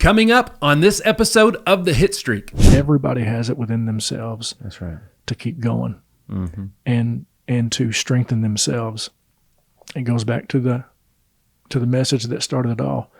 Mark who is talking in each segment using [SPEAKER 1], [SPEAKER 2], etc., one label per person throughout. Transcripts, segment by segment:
[SPEAKER 1] Coming up on this episode of the Hitstreak.
[SPEAKER 2] Everybody has it within themselves.
[SPEAKER 1] That's right.
[SPEAKER 2] To keep going and to strengthen themselves. It goes back to the message that started it all.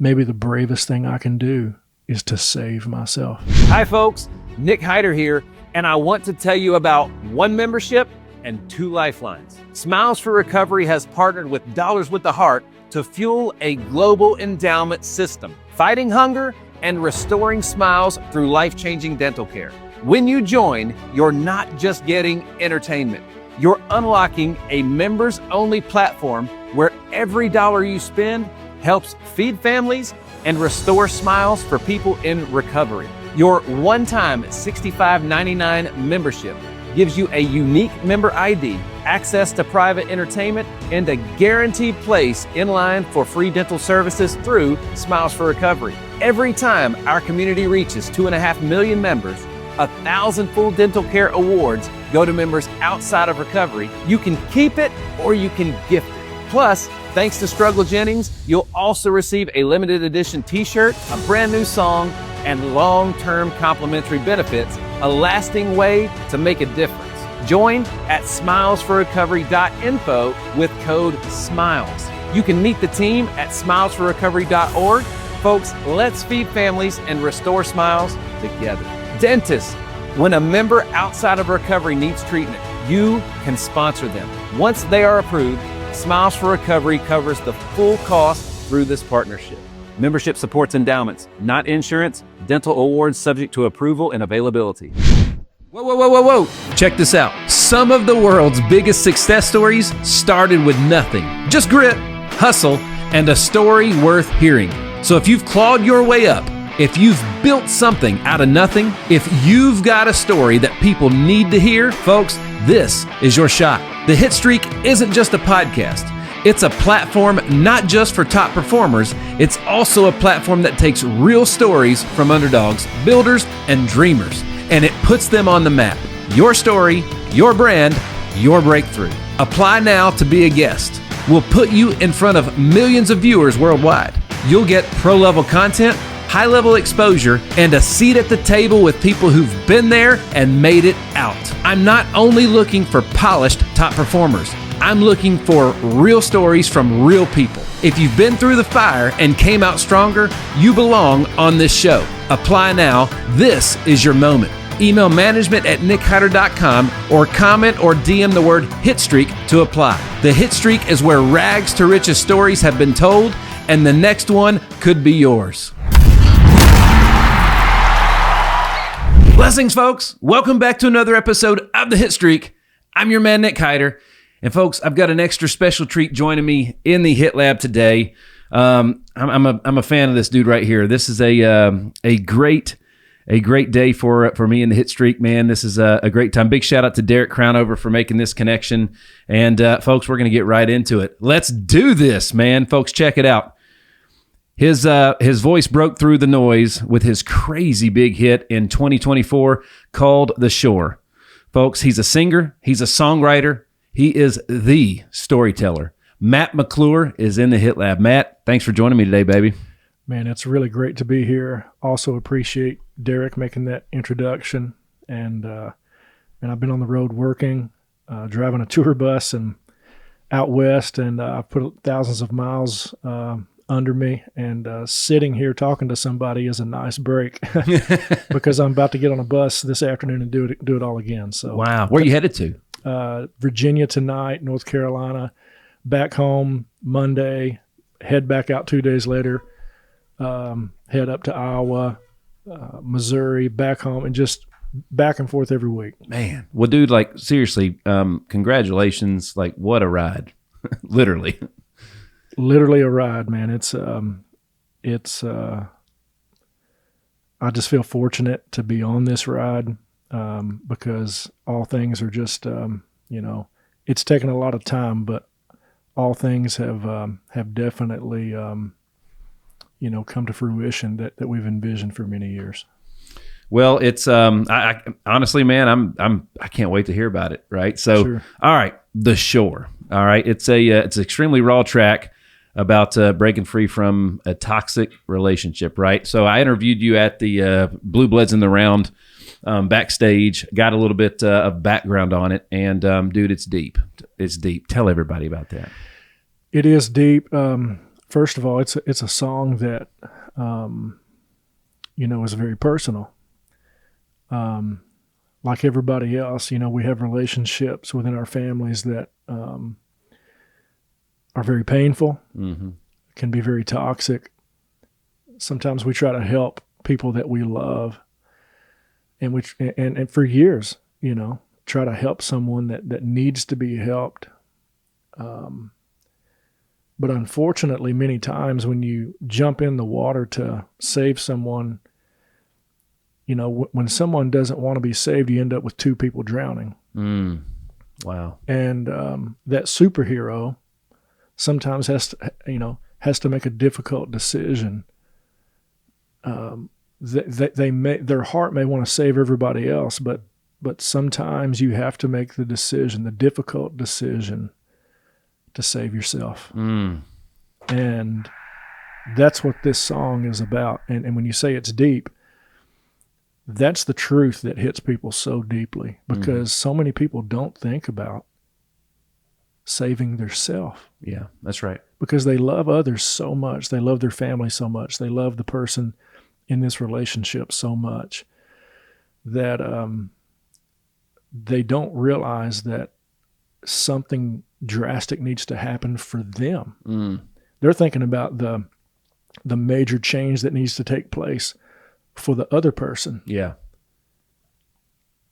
[SPEAKER 2] Maybe the bravest thing I can do is to save myself.
[SPEAKER 3] Hi folks, Nick Hyder here, and I want to tell you about one membership and two lifelines. Smiles for Recovery has partnered with Dollars with the Heart to fuel a global endowment system, fighting hunger and restoring smiles through life-changing dental care. When you join, you're not just getting entertainment. You're unlocking a members-only platform where every dollar you spend helps feed families and restore smiles for people in recovery. Your one-time $65.99 membership gives you a unique member ID, access to private entertainment, and a guaranteed place in line for free dental services through Smiles for Recovery. Every time our community reaches 2.5 million members, 1,000 full dental care awards go to members outside of recovery. You can keep it or you can gift it. Plus, thanks to Struggle Jennings, you'll also receive a limited edition t-shirt, a brand new song, and long-term complimentary benefits, a lasting way to make a difference. Join at smilesforrecovery.info with code SMILES. You can meet the team at smilesforrecovery.org. Folks, let's feed families and restore smiles together. Dentists, when a member outside of recovery needs treatment, you can sponsor them. Once they are approved, Smiles for Recovery covers the full cost through this partnership. Membership supports endowments, not insurance. Dental awards subject to approval and availability.
[SPEAKER 1] Whoa. Check this out. Some of the world's biggest success stories started with nothing. Just grit, hustle, and a story worth hearing. So if you've clawed your way up, if you've built something out of nothing, if you've got a story that people need to hear, folks, this is your shot. The Hitstreak isn't just a podcast. It's a platform not just for top performers, it's also a platform that takes real stories from underdogs, builders, and dreamers, and it puts them on the map. Your story, your brand, your breakthrough. Apply now to be a guest. We'll put you in front of millions of viewers worldwide. You'll get pro-level content, high-level exposure, and a seat at the table with people who've been there and made it out. I'm not only looking for polished top performers. I'm looking for real stories from real people. If you've been through the fire and came out stronger, you belong on this show. Apply now. This is your moment. Email management@nickhyder.com or comment or DM the word Hitstreak to apply. The Hitstreak is where rags to riches stories have been told, and the next one could be yours. Blessings, folks. Welcome back to another episode of the Hitstreak. I'm your man, Nick Hyder. And folks, I've got an extra special treat joining me in the Hit Lab today. I'm a fan of this dude right here. This is a great day for me in the Hitstreak, man. This is a great time. Big shout out to Derek Crownover for making this connection. And folks, we're going to get right into it. Let's do this, man. Folks, check it out. His voice broke through the noise with his crazy big hit in 2024 called The Shore. Folks, he's a singer. He's a songwriter. He is the storyteller. Matt McClure is in the Hit Lab. Matt, thanks for joining me today, baby.
[SPEAKER 2] Man, it's really great to be here. Also appreciate Derek making that introduction. And I've been on the road working, driving a tour bus and out west, and I've put thousands of miles under me, and sitting here talking to somebody is a nice break because I'm about to get on a bus this afternoon and do it all again. So
[SPEAKER 1] wow, where are you headed to?
[SPEAKER 2] Virginia tonight, North Carolina, back home Monday, head back out 2 days later, head up to Iowa, Missouri, back home, and just back and forth every week.
[SPEAKER 1] Man, well, dude, like seriously, congratulations! Like, what a ride, literally.
[SPEAKER 2] Literally a ride, man. I just feel fortunate to be on this ride because all things are just, it's taken a lot of time, but all things have definitely, come to fruition that we've envisioned for many years.
[SPEAKER 1] Well, it's I honestly, man, I can't wait to hear about it. Right. So, sure. All right, The Shore. All right, it's an extremely raw track. about breaking free from a toxic relationship, right? So I interviewed you at the Blue Bloods in the Round backstage, got a little bit of background on it, and dude, it's deep. It's deep. Tell everybody about that.
[SPEAKER 2] It is deep. First of all, it's a song that is very personal. Like everybody else, we have relationships within our families that are very painful, can be very toxic. Sometimes we try to help people that we love, and for years, try to help someone that needs to be helped. But unfortunately, many times when you jump in the water to save someone, when someone doesn't want to be saved, you end up with two people drowning.
[SPEAKER 1] Wow.
[SPEAKER 2] And that superhero sometimes has to make a difficult decision. Their heart may want to save everybody else, but sometimes you have to make the difficult decision to save yourself. And that's what this song is about. And when you say it's deep, that's the truth that hits people so deeply, because so many people don't think about saving their self.
[SPEAKER 1] Yeah, that's right.
[SPEAKER 2] Because they love others so much. They love their family so much. They love the person in this relationship so much that they don't realize that something drastic needs to happen for them. They're thinking about the major change that needs to take place for the other person.
[SPEAKER 1] Yeah.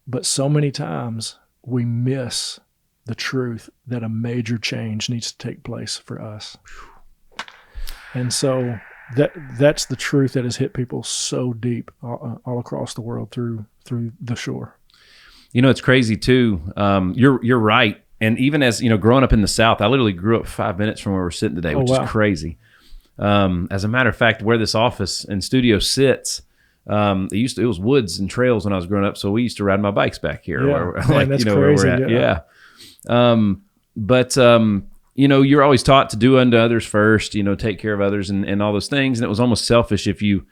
[SPEAKER 2] But so many times we miss the truth that a major change needs to take place for us. And so that's the truth that has hit people so deep all across the world through the shore.
[SPEAKER 1] It's crazy too. You're right. And even as, growing up in the South, I literally grew up 5 minutes from where we're sitting today, which is crazy. As a matter of fact, where this office and studio sits, it was woods and trails when I was growing up. So we used to ride my bikes back here.
[SPEAKER 2] Yeah. Man, that's crazy.
[SPEAKER 1] Where we're at. Yeah. You're always taught to do unto others first, take care of others and all those things. And it was almost selfish if you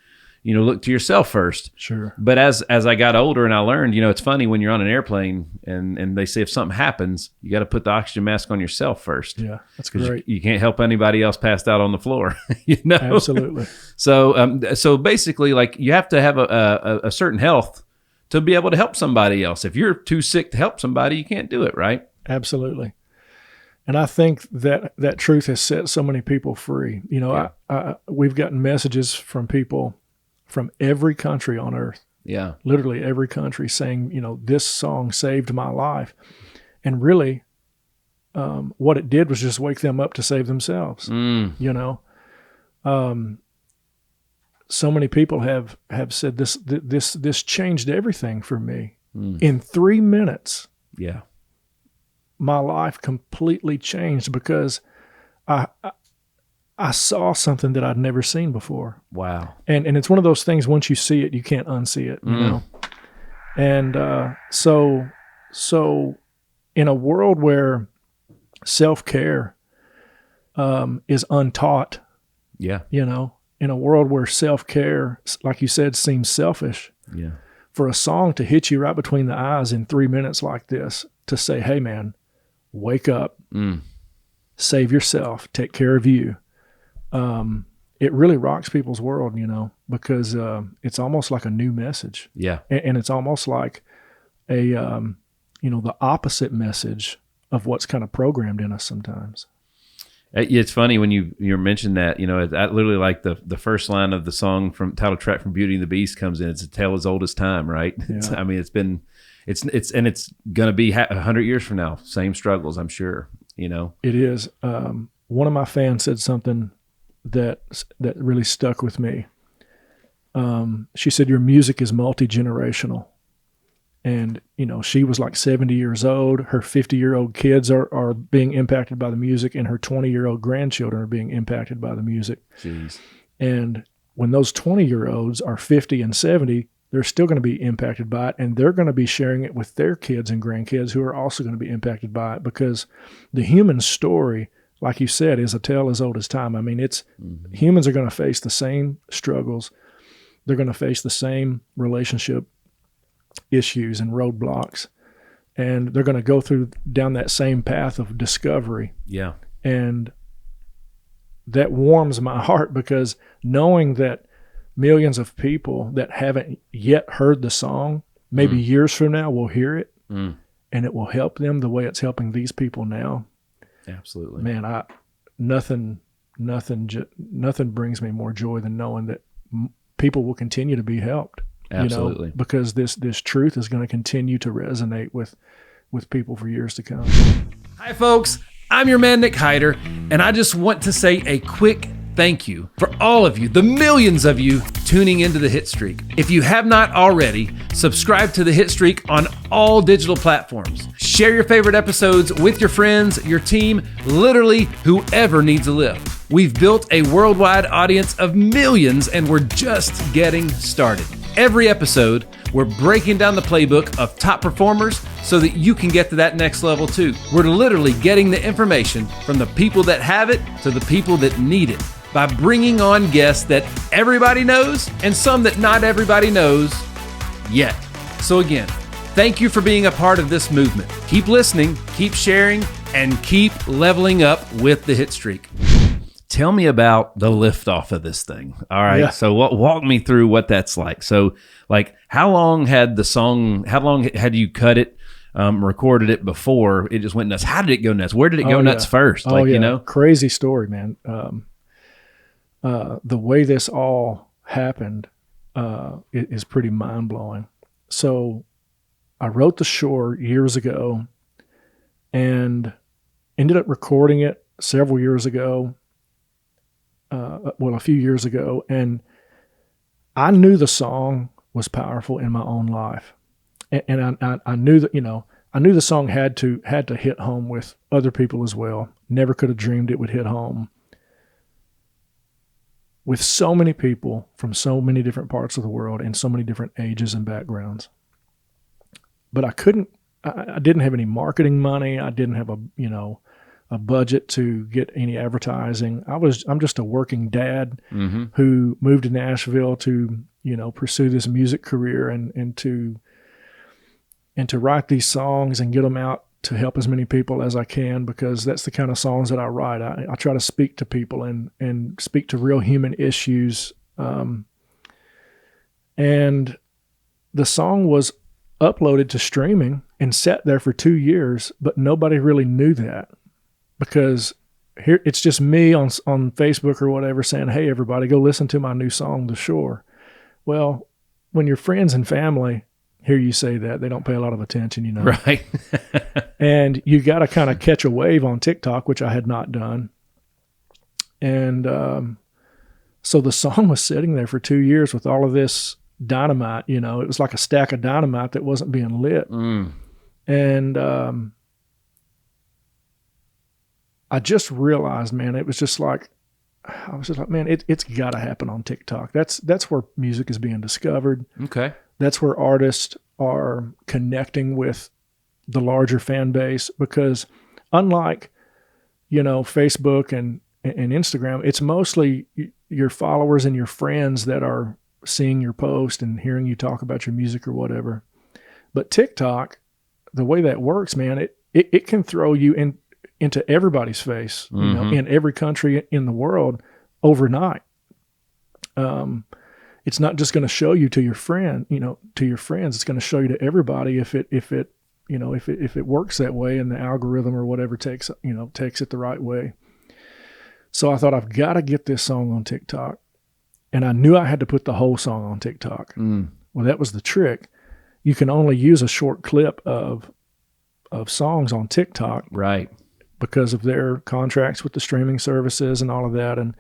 [SPEAKER 1] look to yourself first.
[SPEAKER 2] Sure.
[SPEAKER 1] But as I got older and I learned, it's funny when you're on an airplane and they say if something happens, you got to put the oxygen mask on yourself first.
[SPEAKER 2] Yeah, that's great.
[SPEAKER 1] You can't help anybody else passed out on the floor.
[SPEAKER 2] Absolutely.
[SPEAKER 1] So basically, like, you have to have a certain health to be able to help somebody else. If you're too sick to help somebody, you can't do it, right?
[SPEAKER 2] Absolutely. And I think that truth has set so many people free. We've gotten messages from people from every country on earth.
[SPEAKER 1] Yeah.
[SPEAKER 2] Literally every country saying, this song saved my life. And really, what it did was just wake them up to save themselves. So many people have said this changed everything for me. In 3 minutes.
[SPEAKER 1] Yeah.
[SPEAKER 2] My life completely changed because I saw something that I'd never seen before.
[SPEAKER 1] Wow.
[SPEAKER 2] And it's one of those things, once you see it, you can't unsee it, you know? And so in a world where self-care is untaught, in a world where self-care, like you said, seems selfish, for a song to hit you right between the eyes in 3 minutes like this, to say, hey, man, wake up, save yourself, take care of you. It really rocks people's world, because it's almost like a new message.
[SPEAKER 1] Yeah.
[SPEAKER 2] And it's almost like the opposite message of what's kind of programmed in us sometimes.
[SPEAKER 1] It's funny when you mentioned that, I literally like the first line of the song from title track from Beauty and the Beast comes in. It's a tale as old as time, right?
[SPEAKER 2] Yeah.
[SPEAKER 1] It's going to be 100 years from now. Same struggles, I'm sure,
[SPEAKER 2] It is. One of my fans said something that really stuck with me. She said, your music is multi-generational. And, she was like 70 years old. Her 50-year-old kids are being impacted by the music, and her 20-year-old grandchildren are being impacted by the music.
[SPEAKER 1] Jeez.
[SPEAKER 2] And when those 20-year-olds are 50 and 70, they're still going to be impacted by it, and they're going to be sharing it with their kids and grandkids who are also going to be impacted by it, because the human story like you said, is a tale as old as time. I mean, humans are going to face the same struggles. They're going to face the same relationship issues and roadblocks, and they're going to go down that same path of discovery.
[SPEAKER 1] Yeah.
[SPEAKER 2] And that warms my heart, because knowing that millions of people that haven't yet heard the song, maybe years from now will hear it, and it will help them the way it's helping these people now.
[SPEAKER 1] Absolutely.
[SPEAKER 2] Man, nothing brings me more joy than knowing that people will continue to be helped.
[SPEAKER 1] Absolutely.
[SPEAKER 2] Because this truth is going to continue to resonate with people for years to come.
[SPEAKER 1] Hi, folks. I'm your man, Nick Hyder, and I just want to say a quick thank you for all of you, the millions of you tuning into the Hitstreak. If you have not already, subscribe to the Hitstreak on all digital platforms. Share your favorite episodes with your friends, your team, literally whoever needs a lift. We've built a worldwide audience of millions, and we're just getting started. Every episode, we're breaking down the playbook of top performers so that you can get to that next level too. We're literally getting the information from the people that have it to the people that need it by bringing on guests that everybody knows and some that not everybody knows yet. So again, thank you for being a part of this movement. Keep listening, keep sharing, and keep leveling up with the Hitstreak. Tell me about the liftoff of this thing. All right.
[SPEAKER 2] Yeah.
[SPEAKER 1] So walk me through what that's like. So like, how long had you cut it, recorded it before it just went nuts? How did it go nuts? Where did it go nuts first?
[SPEAKER 2] Crazy story, man. The way this all happened is pretty mind blowing. So I wrote The Shore years ago and ended up recording it several years ago. A few years ago, and I knew the song was powerful in my own life, and I knew that I knew the song had to hit home with other people as well. Never could have dreamed it would hit home with so many people from so many different parts of the world and so many different ages and backgrounds. But I didn't have any marketing money. I didn't have a budget to get any advertising. I'm just a working dad who moved to Nashville to, pursue this music career and to write these songs and get them out to help as many people as I can, because that's the kind of songs that I write. I try to speak to people and speak to real human issues. And the song was uploaded to streaming and sat there for 2 years, but nobody really knew that. Because here it's just me on Facebook or whatever saying, hey, everybody, go listen to my new song, The Shore. Well, when your friends and family hear you say that, they don't pay a lot of attention,
[SPEAKER 1] Right.
[SPEAKER 2] And you got to kind of catch a wave on TikTok, which I had not done. And so the song was sitting there for 2 years with all of this dynamite, it was like a stack of dynamite that wasn't being lit. And I just realized, man, it was just like, I was just like, man, it's got to happen on TikTok. That's where music is being discovered.
[SPEAKER 1] Okay.
[SPEAKER 2] That's where artists are connecting with the larger fan base, because unlike, Facebook and Instagram, it's mostly your followers and your friends that are seeing your post and hearing you talk about your music or whatever. But TikTok, the way that works, man, it can throw you into everybody's face, in every country in the world overnight. It's not just going to show you to your friend, to your friends. It's going to show you to everybody if it works that way, and the algorithm or whatever takes it the right way. So I thought, I've got to get this song on TikTok, and I knew I had to put the whole song on TikTok. Well, that was the trick. You can only use a short clip of songs on TikTok,
[SPEAKER 1] right?
[SPEAKER 2] Because of their contracts with the streaming services and all of that. And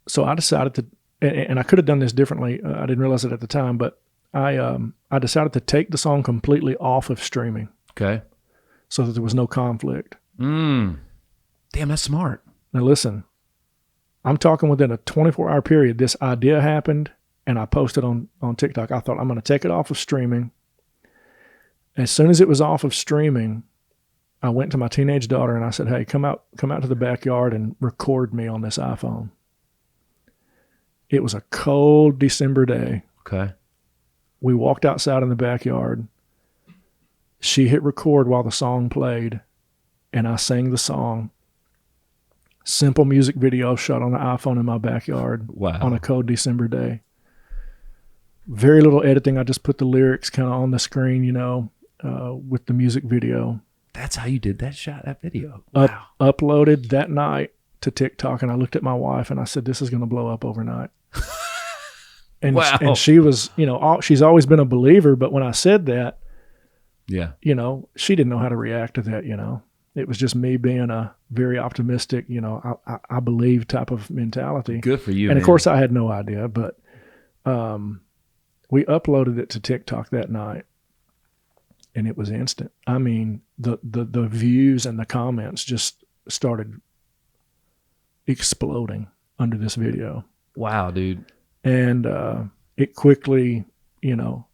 [SPEAKER 2] so I decided to, and I could have done this differently. I didn't realize it at the time, but I decided to take the song completely off of streaming.
[SPEAKER 1] Okay.
[SPEAKER 2] So that there was no conflict.
[SPEAKER 1] Damn, that's smart.
[SPEAKER 2] Now listen, I'm talking within a 24-hour period, this idea happened, and I posted on TikTok. I thought, I'm going to take it off of streaming. As soon as it was off of streaming, I went to my teenage daughter and I said, hey, come out to the backyard and record me on this iPhone. It was a cold December day.
[SPEAKER 1] Okay.
[SPEAKER 2] We walked outside in the backyard. She hit record while the song played, and I sang the song. Simple music video shot on an iPhone in my backyard.
[SPEAKER 1] Wow.
[SPEAKER 2] On a cold December day. Very little editing. I just put the lyrics kind of on the screen, with the music video.
[SPEAKER 1] That's how you did that video. Wow.
[SPEAKER 2] Uploaded that night to TikTok, and I looked at my wife and I said, this is going to blow up overnight. And,
[SPEAKER 1] wow.
[SPEAKER 2] And she was, she's always been a believer, but when I said that,
[SPEAKER 1] yeah,
[SPEAKER 2] she didn't know how to react to that, It was just me being a very optimistic, I believe type of mentality.
[SPEAKER 1] Good for you.
[SPEAKER 2] And
[SPEAKER 1] man.
[SPEAKER 2] Of course I had no idea, but we uploaded it to TikTok that night and it was instant. I mean, the views and the comments just started exploding under this video.
[SPEAKER 1] Wow, dude.
[SPEAKER 2] And it quickly, and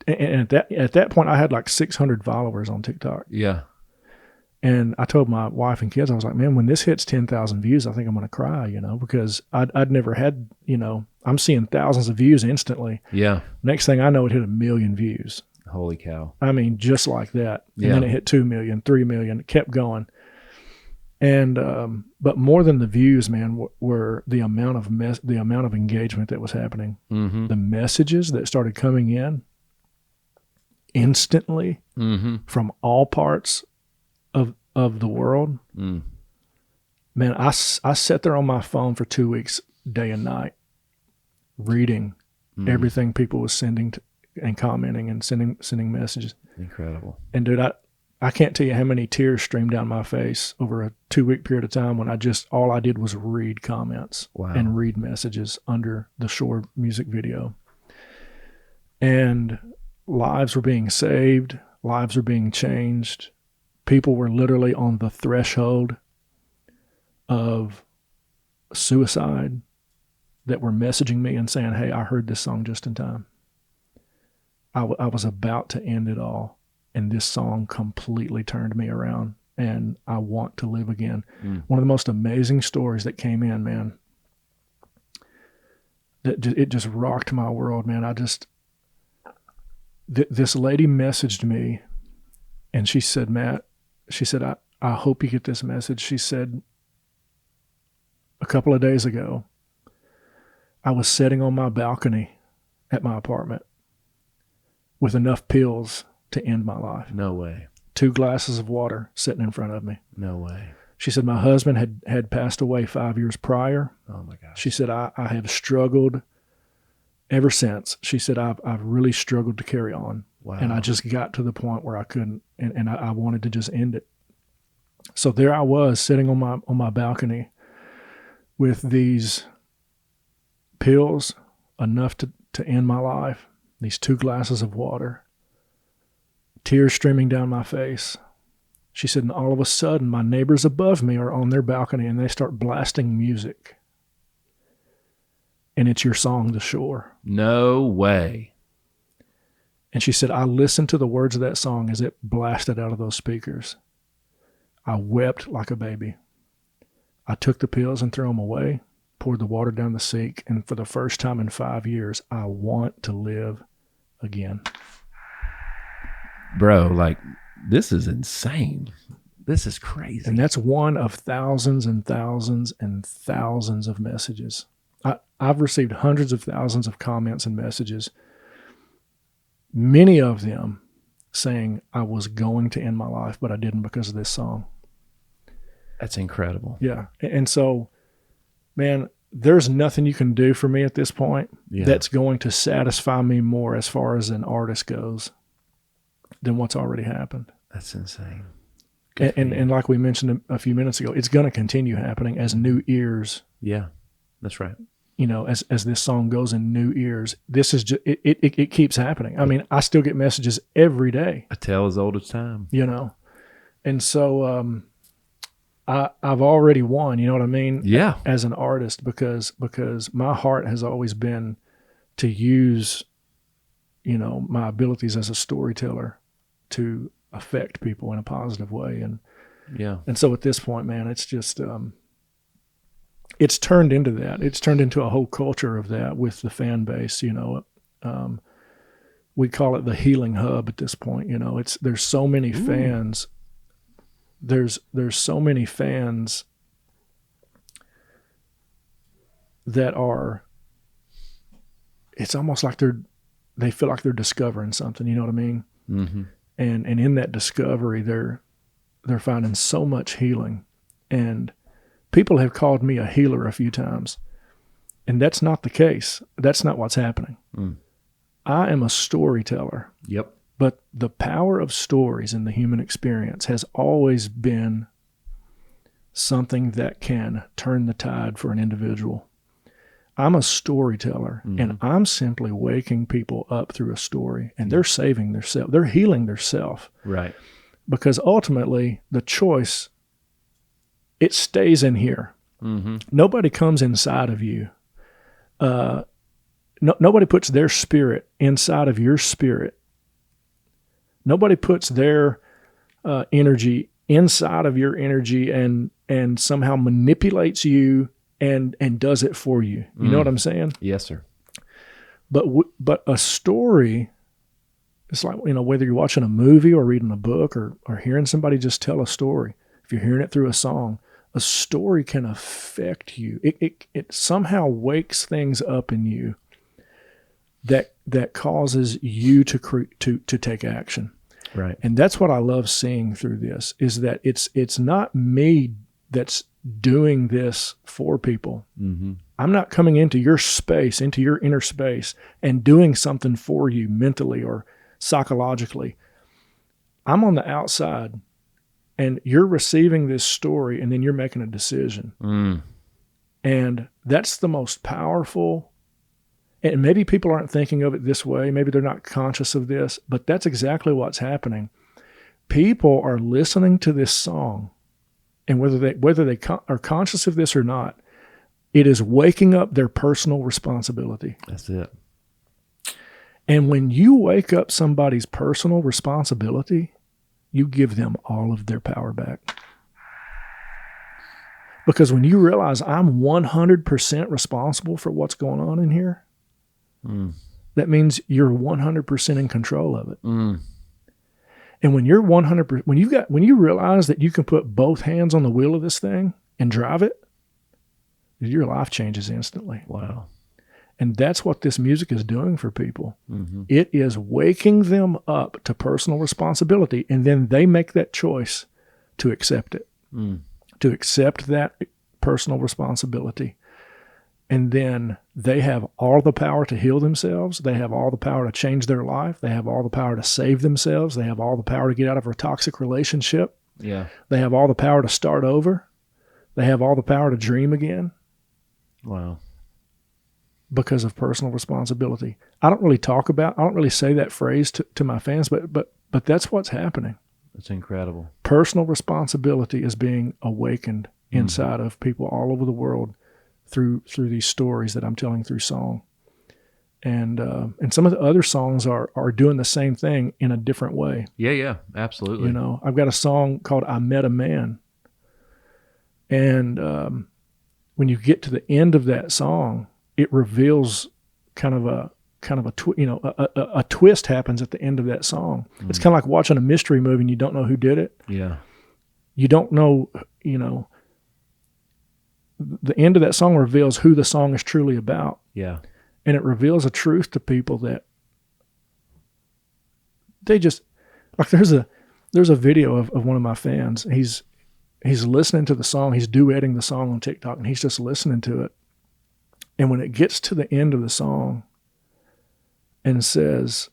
[SPEAKER 2] at that point I had like 600 followers on TikTok.
[SPEAKER 1] Yeah.
[SPEAKER 2] And I told my wife and kids, I was like, man, when this hits 10,000 views, I think I'm going to cry, because I'd never had, I'm seeing thousands of views instantly.
[SPEAKER 1] Yeah.
[SPEAKER 2] Next thing I know, it hit 1 million views.
[SPEAKER 1] Holy cow.
[SPEAKER 2] I mean, just like that. And
[SPEAKER 1] Yeah.
[SPEAKER 2] then it hit 2 million, 3 million, it kept going. And, but more than the views, man, were the amount of engagement that was happening.
[SPEAKER 1] Mm-hmm.
[SPEAKER 2] The messages that started coming in instantly from all parts of the world.
[SPEAKER 1] Mm.
[SPEAKER 2] Man, I sat there on my phone for 2 weeks, day and night, reading everything people was sending and commenting and sending messages.
[SPEAKER 1] Incredible.
[SPEAKER 2] And dude, I can't tell you how many tears streamed down my face over a 2-week period of time when all I did was read comments.
[SPEAKER 1] Wow.
[SPEAKER 2] And read messages under the Shore music video. And lives were being saved, lives were being changed. People were literally on the threshold of suicide that were messaging me and saying, hey, I heard this song just in time. I was about to end it all, and this song completely turned me around, and I want to live again. One of the most amazing stories that came in, man, it just rocked my world, man. This lady messaged me, and she said, Matt, I hope you get this message. She said, a couple of days ago, I was sitting on my balcony at my apartment with enough pills to end my life.
[SPEAKER 1] No way.
[SPEAKER 2] 2 glasses of water sitting in front of me.
[SPEAKER 1] No way.
[SPEAKER 2] She said, my husband had passed away 5 years prior.
[SPEAKER 1] Oh my gosh.
[SPEAKER 2] She said, I have struggled ever since. She said, I've really struggled to carry on.
[SPEAKER 1] Wow.
[SPEAKER 2] And I just got to the point where I couldn't, and I wanted to just end it. So there I was sitting on my balcony with these pills, enough to end my life, these 2 glasses of water, tears streaming down my face. She said, and all of a sudden my neighbors above me are on their balcony and they start blasting music. And it's your song, The Shore.
[SPEAKER 1] No way.
[SPEAKER 2] And she said, I listened to the words of that song as it blasted out of those speakers. I wept like a baby. I took the pills and threw them away, poured the water down the sink, and for the first time in 5 years, I want to live again.
[SPEAKER 1] Bro, like, this is insane. This is crazy.
[SPEAKER 2] And that's one of thousands and thousands and thousands of messages. I've received hundreds of thousands of comments and messages, many of them saying I was going to end my life, but I didn't because of this song.
[SPEAKER 1] That's incredible.
[SPEAKER 2] Yeah. And so, man, there's nothing you can do for me at this point that's going to satisfy me more as far as an artist goes than what's already happened.
[SPEAKER 1] That's insane.
[SPEAKER 2] And like we mentioned a few minutes ago, it's going to continue happening as new ears.
[SPEAKER 1] Yeah, that's right.
[SPEAKER 2] You know, as this song goes in new ears, this is just, it keeps happening. I mean, I still get messages every day.
[SPEAKER 1] A tale as old as time.
[SPEAKER 2] You know, and so I've already won. You know what I mean?
[SPEAKER 1] Yeah.
[SPEAKER 2] As an artist, because my heart has always been to use, you know, my abilities as a storyteller to affect people in a positive way. And
[SPEAKER 1] Yeah.
[SPEAKER 2] and so at this point, man, it's just it's turned into that. It's turned into a whole culture of that with the fan base. We call it the healing hub at this point. There's so many fans. There's so many fans that are. It's almost like they feel like they're discovering something. You know what I mean?
[SPEAKER 1] Mm-hmm.
[SPEAKER 2] And in that discovery, they're finding so much healing. And people have called me a healer a few times, and that's not the case. That's not what's happening. I am a storyteller.
[SPEAKER 1] Yep.
[SPEAKER 2] But the power of stories in the human experience has always been something that can turn the tide for an individual. I'm a storyteller, and I'm simply waking people up through a story, and they're saving themselves. They're healing themselves.
[SPEAKER 1] Right.
[SPEAKER 2] Because ultimately, the choice, it stays in here.
[SPEAKER 1] Mm-hmm.
[SPEAKER 2] Nobody comes inside of you. Nobody puts their spirit inside of your spirit. Nobody puts their energy inside of your energy and somehow manipulates you and does it for you. You know what I'm saying?
[SPEAKER 1] Yes, sir.
[SPEAKER 2] But a story, it's like, whether you're watching a movie or reading a book or hearing somebody just tell a story, if you're hearing it through a song, a story can affect you. It somehow wakes things up in you that causes you to take action.
[SPEAKER 1] Right.
[SPEAKER 2] And that's what I love seeing through this, is that it's not me that's doing this for people.
[SPEAKER 1] Mm-hmm.
[SPEAKER 2] I'm not coming into your space, into your inner space, and doing something for you mentally or psychologically. I'm on the outside, and you're receiving this story, and then you're making a decision. And that's the most powerful. And maybe people aren't thinking of it this way. Maybe they're not conscious of this, but that's exactly what's happening. People are listening to this song, and whether they are conscious of this or not, it is waking up their personal responsibility.
[SPEAKER 1] That's it.
[SPEAKER 2] And when you wake up somebody's personal responsibility, you give them all of their power back. Because when you realize I'm 100% responsible for what's going on in here, that means you're 100% in control of it. And when you're 100%, when you realize that you can put both hands on the wheel of this thing and drive it, your life changes instantly.
[SPEAKER 1] Wow.
[SPEAKER 2] And that's what this music is doing for people. It is waking them up to personal responsibility, and then they make that choice to accept it, to accept that personal responsibility. And then they have all the power to heal themselves. They have all the power to change their life. They have all the power to save themselves. They have all the power to get out of a toxic relationship.
[SPEAKER 1] Yeah.
[SPEAKER 2] They have all the power to start over. They have all the power to dream again.
[SPEAKER 1] Wow.
[SPEAKER 2] Because of personal responsibility. I don't really say that phrase to my fans, but that's what's happening.
[SPEAKER 1] It's incredible.
[SPEAKER 2] Personal responsibility is being awakened inside of people all over the world through these stories that I'm telling through song. And some of the other songs are doing the same thing in a different way.
[SPEAKER 1] Yeah, absolutely.
[SPEAKER 2] I've got a song called I Met a Man. And when you get to the end of that song, it reveals a twist happens at the end of that song. It's kind of like watching a mystery movie and you don't know who did it.
[SPEAKER 1] Yeah.
[SPEAKER 2] You don't know, the end of that song reveals who the song is truly about.
[SPEAKER 1] Yeah.
[SPEAKER 2] And it reveals a truth to people that they just, like there's a video of one of my fans. He's listening to the song. He's duetting the song on TikTok, and he's just listening to it. And when it gets to the end of the song and says,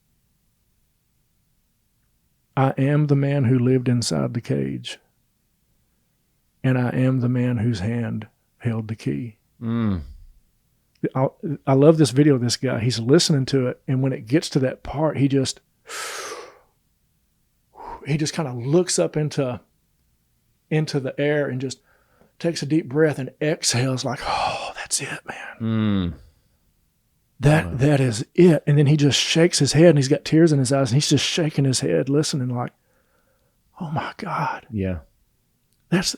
[SPEAKER 2] I am the man who lived inside the cage, and I am the man whose hand held the key. I love this video of this guy. He's listening to it, and when it gets to that part, he just kind of looks up into the air and just takes a deep breath and exhales like, oh, that's it, man. That is it. And then he just shakes his head, and he's got tears in his eyes, and he's just shaking his head, listening like, oh my God,
[SPEAKER 1] Yeah.
[SPEAKER 2] that's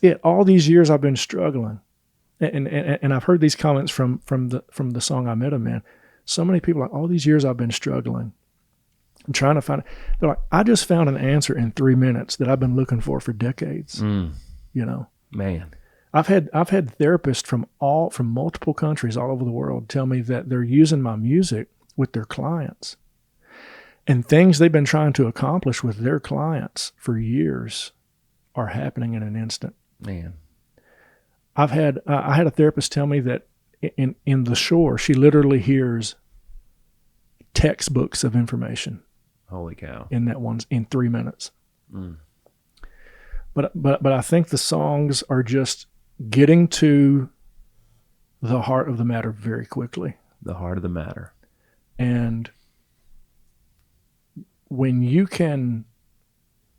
[SPEAKER 2] it. All these years I've been struggling. And I've heard these comments from the song I Met a Man. So many people are like, all these years I've been struggling. I'm trying to find it. They're like, I just found an answer in 3 minutes that I've been looking for decades. You know,
[SPEAKER 1] Man.
[SPEAKER 2] I've had therapists from multiple countries all over the world tell me that they're using my music with their clients, and things they've been trying to accomplish with their clients for years are happening in an instant.
[SPEAKER 1] Man.
[SPEAKER 2] I had a therapist tell me that in the Shore, she literally hears textbooks of information.
[SPEAKER 1] Holy cow.
[SPEAKER 2] In 3 minutes. But I think the songs are just getting to the heart of the matter very quickly.
[SPEAKER 1] The heart of the matter.
[SPEAKER 2] And when you can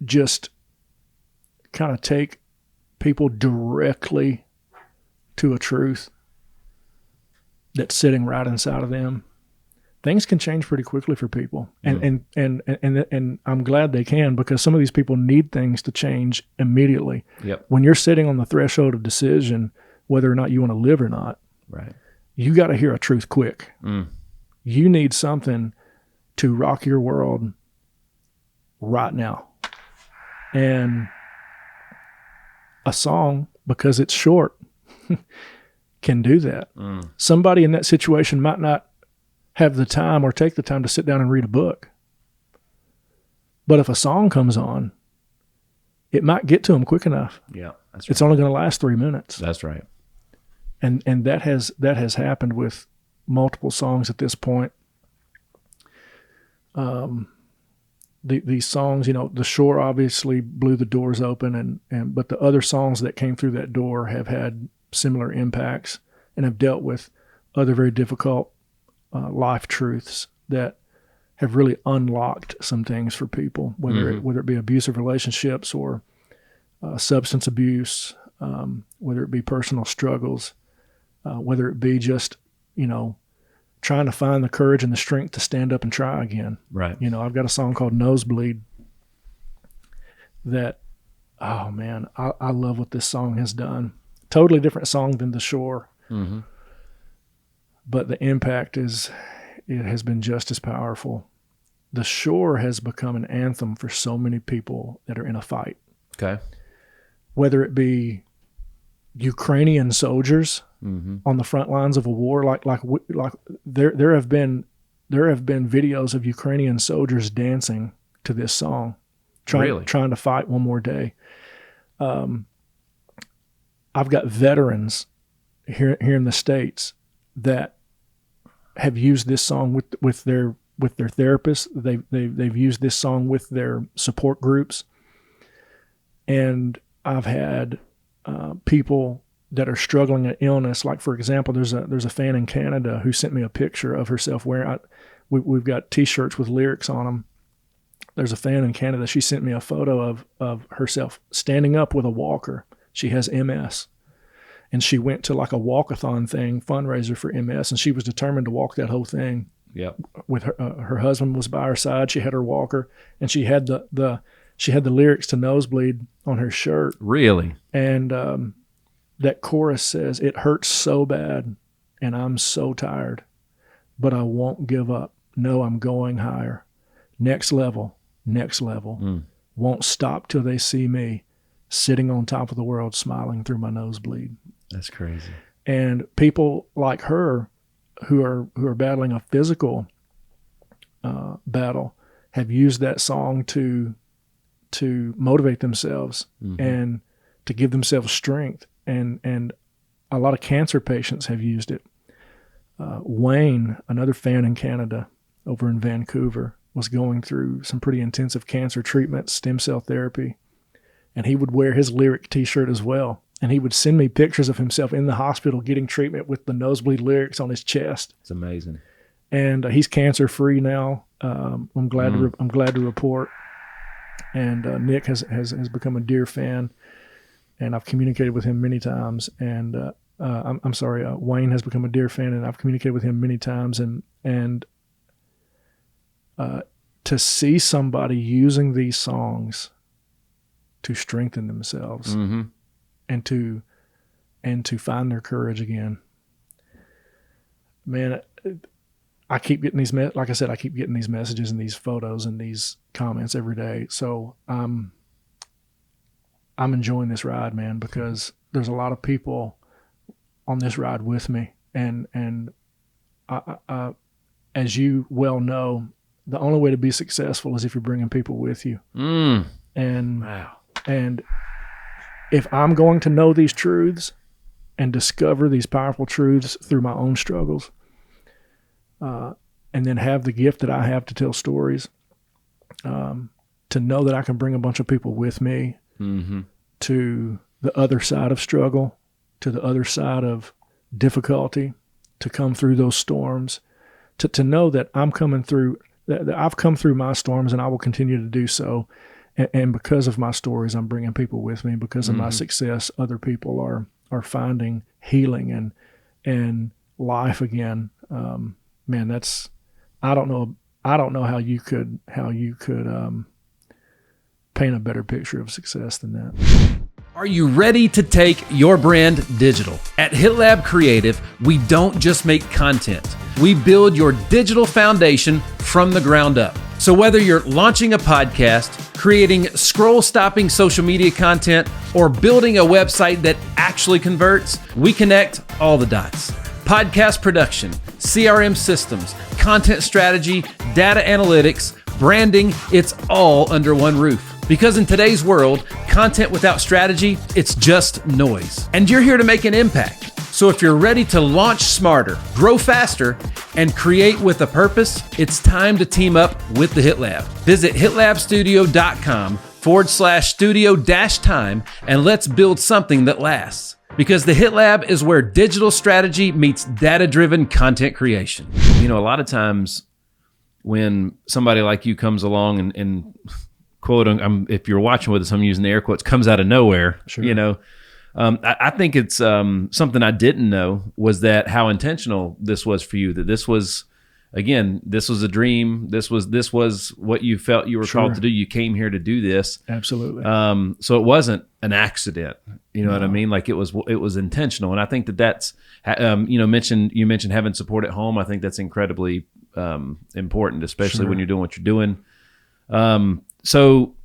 [SPEAKER 2] just kind of take people directly to a truth that's sitting right inside of them, things can change pretty quickly for people. And I'm glad they can, because some of these people need things to change immediately.
[SPEAKER 1] Yep.
[SPEAKER 2] When you're sitting on the threshold of decision, whether or not you want to live or not,
[SPEAKER 1] Right.
[SPEAKER 2] you got to hear a truth quick. You need something to rock your world right now. And a song, because it's short, can do that. Somebody in that situation might not have the time or take the time to sit down and read a book. But if a song comes on, it might get to them quick enough.
[SPEAKER 1] Yeah. That's right.
[SPEAKER 2] It's only going to last 3 minutes.
[SPEAKER 1] That's right.
[SPEAKER 2] And that has happened with multiple songs at this point. These songs, you know, The Shore obviously blew the doors open, but the other songs that came through that door have had similar impacts and have dealt with other very difficult life truths that have really unlocked some things for people, whether it be abusive relationships or substance abuse, whether it be personal struggles, whether it be just, you know, trying to find the courage and the strength to stand up and try again.
[SPEAKER 1] Right.
[SPEAKER 2] You know, I've got a song called Nosebleed that, oh man, I love what this song has done. Totally different song than The Shore. But the impact it has been just as powerful. The Shore has become an anthem for so many people that are in a fight.
[SPEAKER 1] Okay.
[SPEAKER 2] Whether it be Ukrainian soldiers on the front lines of a war, like there have been videos of Ukrainian soldiers dancing to this song, trying to fight one more day. I've got veterans here in the States that have used this song with their therapists. They've used this song with their support groups, and I've had people that are struggling with illness. Like, for example, there's a fan in Canada who sent me a picture of herself wearing. We've got T-shirts with lyrics on them. There's a fan in Canada. She sent me a photo of herself standing up with a walker. She has MS. And she went to like a walkathon thing, fundraiser for MS, and she was determined to walk that whole thing.
[SPEAKER 1] Yep.
[SPEAKER 2] With her husband was by her side. She had her walker, and she had the lyrics to Nosebleed on her shirt.
[SPEAKER 1] Really?
[SPEAKER 2] And that chorus says, "It hurts so bad, and I'm so tired, but I won't give up. No, I'm going higher. Next level, next level. Won't stop till they see me sitting on top of the world, smiling through my nosebleed."
[SPEAKER 1] That's crazy.
[SPEAKER 2] And people like her who are battling a physical battle have used that song to motivate themselves and to give themselves strength. And a lot of cancer patients have used it. Wayne, another fan in Canada over in Vancouver, was going through some pretty intensive cancer treatment, stem cell therapy, and he would wear his lyric T-shirt as well. And he would send me pictures of himself in the hospital getting treatment with the Nosebleed lyrics on his chest.
[SPEAKER 1] It's amazing.
[SPEAKER 2] And he's cancer free now. I'm glad to report. And Nick has become a dear fan, and I've communicated with him many times. And Wayne has become a dear fan, and I've communicated with him many times. And to see somebody using these songs strengthen themselves
[SPEAKER 1] Mm-hmm.
[SPEAKER 2] and to find their courage again. Man, I keep getting these, like I said, I keep getting these messages and these photos and these comments every day. So I'm enjoying this ride, man, because there's a lot of people on this ride with me. And I, as you well know, the only way to be successful is if you're bringing people with you. And
[SPEAKER 1] Wow.
[SPEAKER 2] And if I'm going to know these truths and discover these powerful truths through my own struggles, and then have the gift that I have to tell stories, to know that I can bring a bunch of people with me
[SPEAKER 1] Mm-hmm.
[SPEAKER 2] to the other side of struggle, to the other side of difficulty, to come through those storms, to know that I'm coming through, that I've come through my storms and I will continue to do so. And because of my stories, I'm bringing people with me. Because of my success, other people are finding healing and life again. Man, that's, I don't know how you could paint a better picture of success than that.
[SPEAKER 1] Are you ready to take your brand digital? At HitLab Creative, we don't just make content. We build your digital foundation from the ground up. So whether you're launching a podcast, creating scroll-stopping social media content, or building a website that actually converts, we connect all the dots. Podcast production, CRM systems, content strategy, data analytics, branding, it's all under one roof. Because in today's world, content without strategy, it's just noise. And you're here to make an impact. So if you're ready to launch smarter, grow faster, and create with a purpose, it's time to team up with the HitLab. Visit hitlabstudio.com/studio-time and let's build something that lasts. Because the HitLab is where digital strategy meets data-driven content creation. You know, a lot of times when somebody like you comes along and quote, if you're watching with us, I'm using the air quotes, comes out of nowhere,
[SPEAKER 2] Sure.
[SPEAKER 1] you know, I think it's something I didn't know was that how intentional this was for you, that this was, again, this was a dream. This was what you felt you were
[SPEAKER 2] Sure.
[SPEAKER 1] called to do. You came here to do this.
[SPEAKER 2] Absolutely.
[SPEAKER 1] So it wasn't an accident. You know
[SPEAKER 2] No.
[SPEAKER 1] what I mean? Like it was intentional. And I think that's, you mentioned having support at home. I think that's incredibly important, especially
[SPEAKER 2] Sure.
[SPEAKER 1] when you're doing what you're doing. So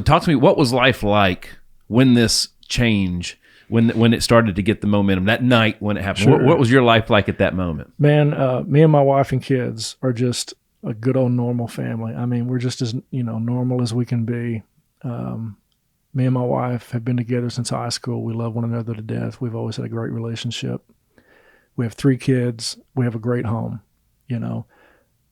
[SPEAKER 1] talk to me, what was life like when this change, when it started to get the momentum, that night when it happened?
[SPEAKER 2] Sure.
[SPEAKER 1] What was your life like at that moment?
[SPEAKER 2] Man, me and my wife and kids are just a good old normal family. I mean, we're just as, normal as we can be. Me and my wife have been together since high school. We love one another to death. We've always had a great relationship. We have 3 kids. We have a great home.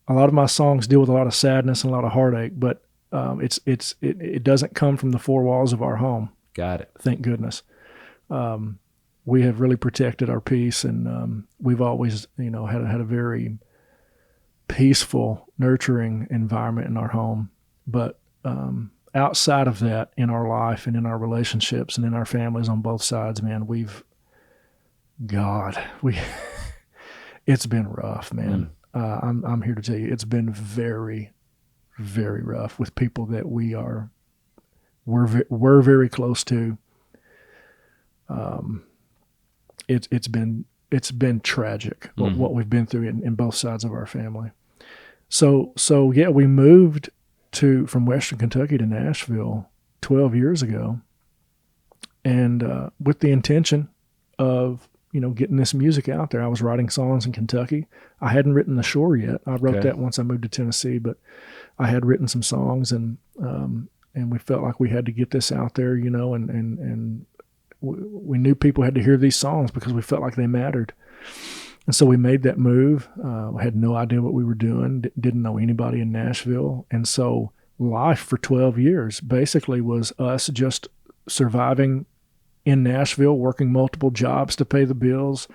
[SPEAKER 2] A lot of my songs deal with a lot of sadness and a lot of heartache, but it doesn't come from the 4 walls of our home.
[SPEAKER 1] Got it.
[SPEAKER 2] Thank goodness. We have really protected our peace, and we've always, had a very peaceful, nurturing environment in our home. But outside of that, in our life and in our relationships and in our families on both sides, man, it's been rough, man. I'm here to tell you, it's been very, very rough with people that we're very close to. It's been tragic what we've been through in both sides of our family. So yeah, we moved from Western Kentucky to Nashville 12 years ago, and with the intention of getting this music out there. I was writing songs in Kentucky. I hadn't written The Shore yet. I wrote that once I moved to Tennessee, but I had written some songs, and we felt like we had to get this out there, and we knew people had to hear these songs because we felt like they mattered. And so we made that move. We had no idea what we were doing, didn't know anybody in Nashville. And so life for 12 years basically was us just surviving in Nashville, working multiple jobs to pay the bills,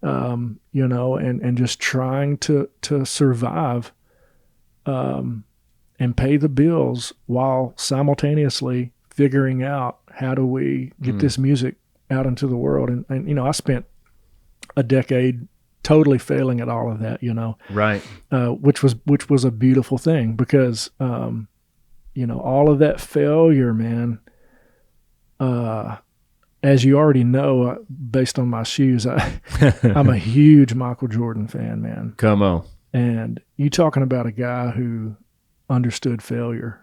[SPEAKER 2] and just trying to survive and pay the bills while simultaneously figuring out how do we get this music out into the world. And I spent a decade totally failing at all of that,
[SPEAKER 1] Right.
[SPEAKER 2] which was a beautiful thing because all of that failure, man. As you already know, based on my shoes, I'm a huge Michael Jordan fan, man.
[SPEAKER 1] Come on.
[SPEAKER 2] And you talking about a guy who understood failure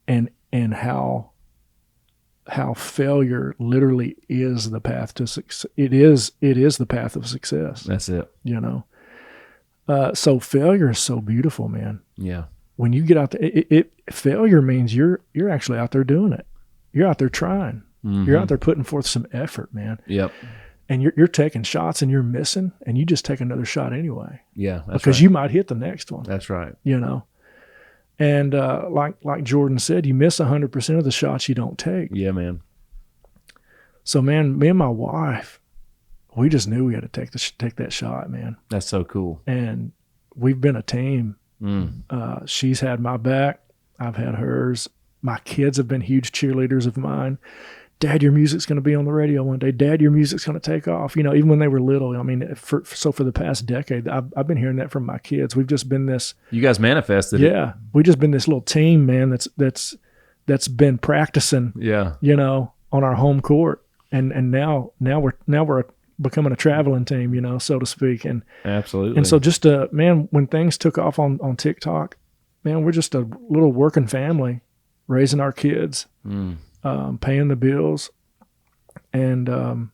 [SPEAKER 2] and how failure literally is the path to success. It is the path of success.
[SPEAKER 1] That's it.
[SPEAKER 2] So failure is so beautiful, man.
[SPEAKER 1] Yeah.
[SPEAKER 2] When you get out there, failure means you're actually out there doing it. You're out there trying. Mm-hmm. You're out there putting forth some effort, man.
[SPEAKER 1] Yep.
[SPEAKER 2] And you're taking shots and you're missing, and you just take another shot anyway.
[SPEAKER 1] Yeah, that's
[SPEAKER 2] because
[SPEAKER 1] right.
[SPEAKER 2] you might hit the next one.
[SPEAKER 1] That's right.
[SPEAKER 2] And like Jordan said, you miss 100% of the shots you don't take.
[SPEAKER 1] Yeah, man.
[SPEAKER 2] So, man, me and my wife, we just knew we had to take that shot, man.
[SPEAKER 1] That's so cool.
[SPEAKER 2] And we've been a team. She's had my back. I've had hers. My kids have been huge cheerleaders of mine. Dad, your music's going to be on the radio one day. Dad, your music's going to take off. Even when they were little. I mean, for the past decade, I've been hearing that from my kids. We've just been this.
[SPEAKER 1] You guys manifested it.
[SPEAKER 2] Yeah, we've just been this little team, man. That's been practicing.
[SPEAKER 1] Yeah.
[SPEAKER 2] On our home court, and now we're becoming a traveling team, so to speak. And
[SPEAKER 1] absolutely.
[SPEAKER 2] And so just man, when things took off on TikTok, man, we're just a little working family, raising our kids. Paying the bills, and I'm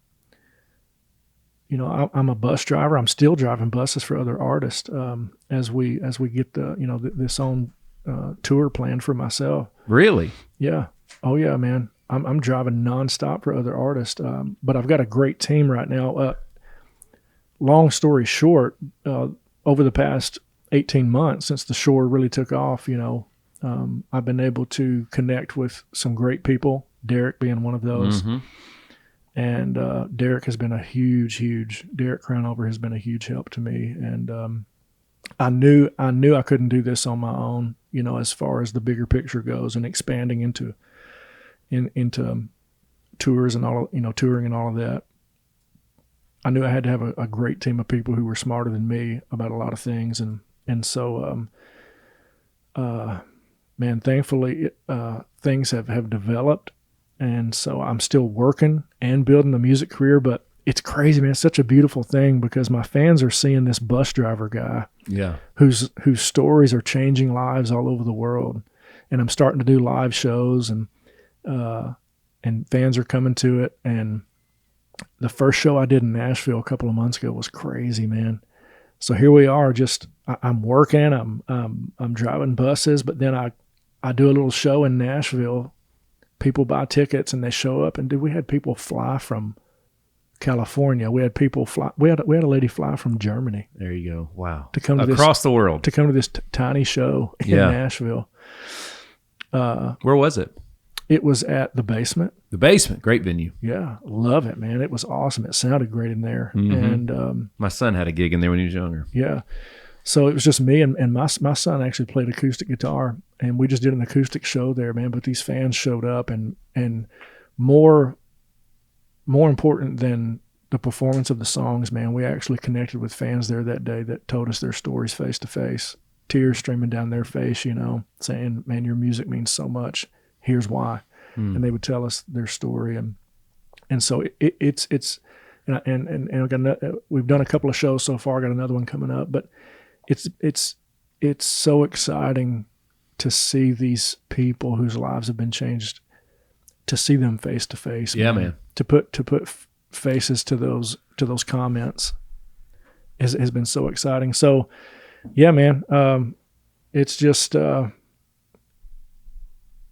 [SPEAKER 2] a bus driver. I'm still driving buses for other artists as we get this own tour planned for myself.
[SPEAKER 1] Really?
[SPEAKER 2] Yeah. Oh yeah, man. I'm driving nonstop for other artists, but I've got a great team right now. Long story short, over the past 18 months since the Shore really took off, I've been able to connect with some great people, Derek being one of those. Mm-hmm. And Derek has been Derek Crownover has been a huge help to me. And I knew I couldn't do this on my own, as far as the bigger picture goes and expanding into tours and all, touring and all of that. I knew I had to have a great team of people who were smarter than me about a lot of things. And so, man, thankfully, things have developed, and so I'm still working and building the music career, but it's crazy, man. It's such a beautiful thing because my fans are seeing this bus driver guy whose stories are changing lives all over the world, and I'm starting to do live shows, and fans are coming to it, and the first show I did in Nashville a couple of months ago was crazy, man. So here we are, I'm working, I'm driving buses, but then I do a little show in Nashville. People buy tickets and they show up, and we had people fly from California. We had people fly. We had a lady fly from Germany.
[SPEAKER 1] There you go. Wow.
[SPEAKER 2] To come
[SPEAKER 1] across the world
[SPEAKER 2] to come to this tiny show in Nashville.
[SPEAKER 1] Where was it?
[SPEAKER 2] It was at the Basement.
[SPEAKER 1] The Basement, great venue.
[SPEAKER 2] Yeah, love it, man. It was awesome. It sounded great in there.
[SPEAKER 1] Mm-hmm.
[SPEAKER 2] And
[SPEAKER 1] my son had a gig in there when he was younger.
[SPEAKER 2] Yeah. So it was just me and my son actually played acoustic guitar, and we just did an acoustic show there, man. But these fans showed up, and more important than the performance of the songs, man, we actually connected with fans there that day that told us their stories face to face, tears streaming down their face, saying, "Man, your music means so much. Here's why." And they would tell us their story, and so it's we've done a couple of shows so far. Got another one coming up, but it's so exciting to see these people whose lives have been changed, to see them face to face.
[SPEAKER 1] Yeah, man.
[SPEAKER 2] To put faces to those comments has been so exciting. So, yeah, man. It's just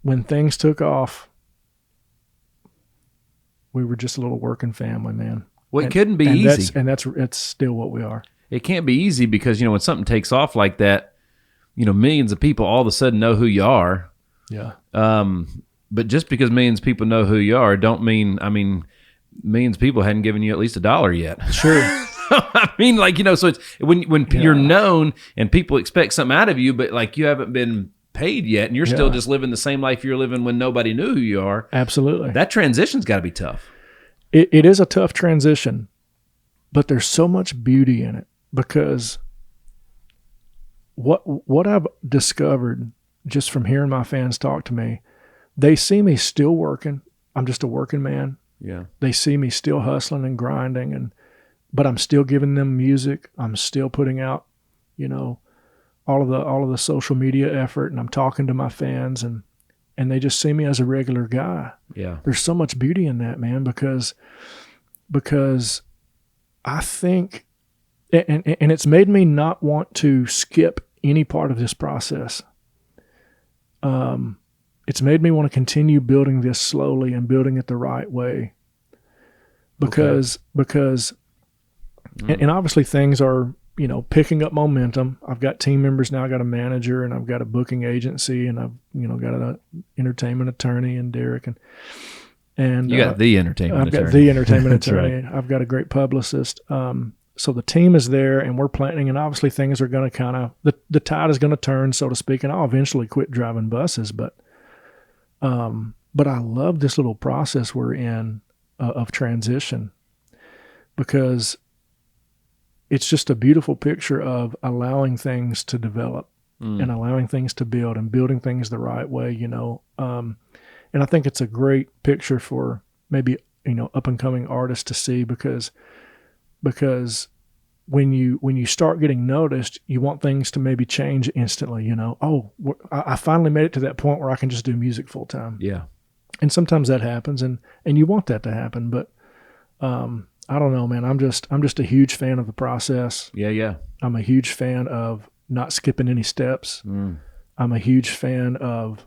[SPEAKER 2] when things took off, we were just a little working family, man.
[SPEAKER 1] Well, it couldn't be easy.
[SPEAKER 2] That's still what we are.
[SPEAKER 1] It can't be easy because, when something takes off like that, millions of people all of a sudden know who you are.
[SPEAKER 2] Yeah.
[SPEAKER 1] But just because millions of people know who you are don't mean, millions of people hadn't given you at least $1 yet.
[SPEAKER 2] Sure.
[SPEAKER 1] So it's when you're known and people expect something out of you, but you haven't been paid yet, and you're still just living the same life you're living when nobody knew who you are.
[SPEAKER 2] Absolutely.
[SPEAKER 1] That transition's got to be tough.
[SPEAKER 2] It is a tough transition, but there's so much beauty in it because what I've discovered just from hearing my fans talk to me, they see me still working. I'm just a working man.
[SPEAKER 3] Yeah.
[SPEAKER 2] They see me still hustling and grinding, but I'm still giving them music. I'm still putting out, all of the social media effort, and I'm talking to my fans, and they just see me as a regular guy.
[SPEAKER 3] Yeah.
[SPEAKER 2] There's so much beauty in that, man, because I think, and it's made me not want to skip any part of this process. It's made me want to continue building this slowly and building it the right way, because and obviously things are, picking up momentum. I've got team members now. I got a manager, and I've got a booking agency, and I've, got an entertainment attorney, and Derek, and
[SPEAKER 1] you got the entertainment attorney.
[SPEAKER 2] I've got the entertainment
[SPEAKER 1] That's
[SPEAKER 2] attorney.
[SPEAKER 1] right.
[SPEAKER 2] I've got a great publicist. So the team is there, and we're planning, and obviously things are going to kind of, the tide is going to turn, so to speak, and I'll eventually quit driving buses. But I love this little process we're in of transition, because it's just a beautiful picture of allowing things to develop and allowing things to build and building things the right way, and I think it's a great picture for maybe, up and coming artists to see, because when you start getting noticed, you want things to maybe change instantly, I finally made it to that point where I can just do music full time.
[SPEAKER 1] Yeah.
[SPEAKER 2] And sometimes that happens, and you want that to happen, but I don't know, man. I'm just a huge fan of the process.
[SPEAKER 1] Yeah.
[SPEAKER 2] I'm a huge fan of not skipping any steps. I'm a huge fan of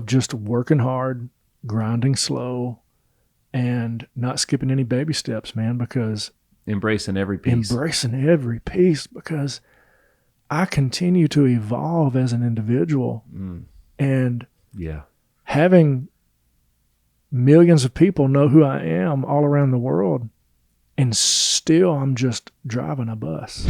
[SPEAKER 2] just working hard, grinding slow, and not skipping any baby steps, man, because
[SPEAKER 1] Embracing every piece,
[SPEAKER 2] because I continue to evolve as an individual, and
[SPEAKER 1] yeah,
[SPEAKER 2] having millions of people know who I am all around the world, and still I'm just driving a bus.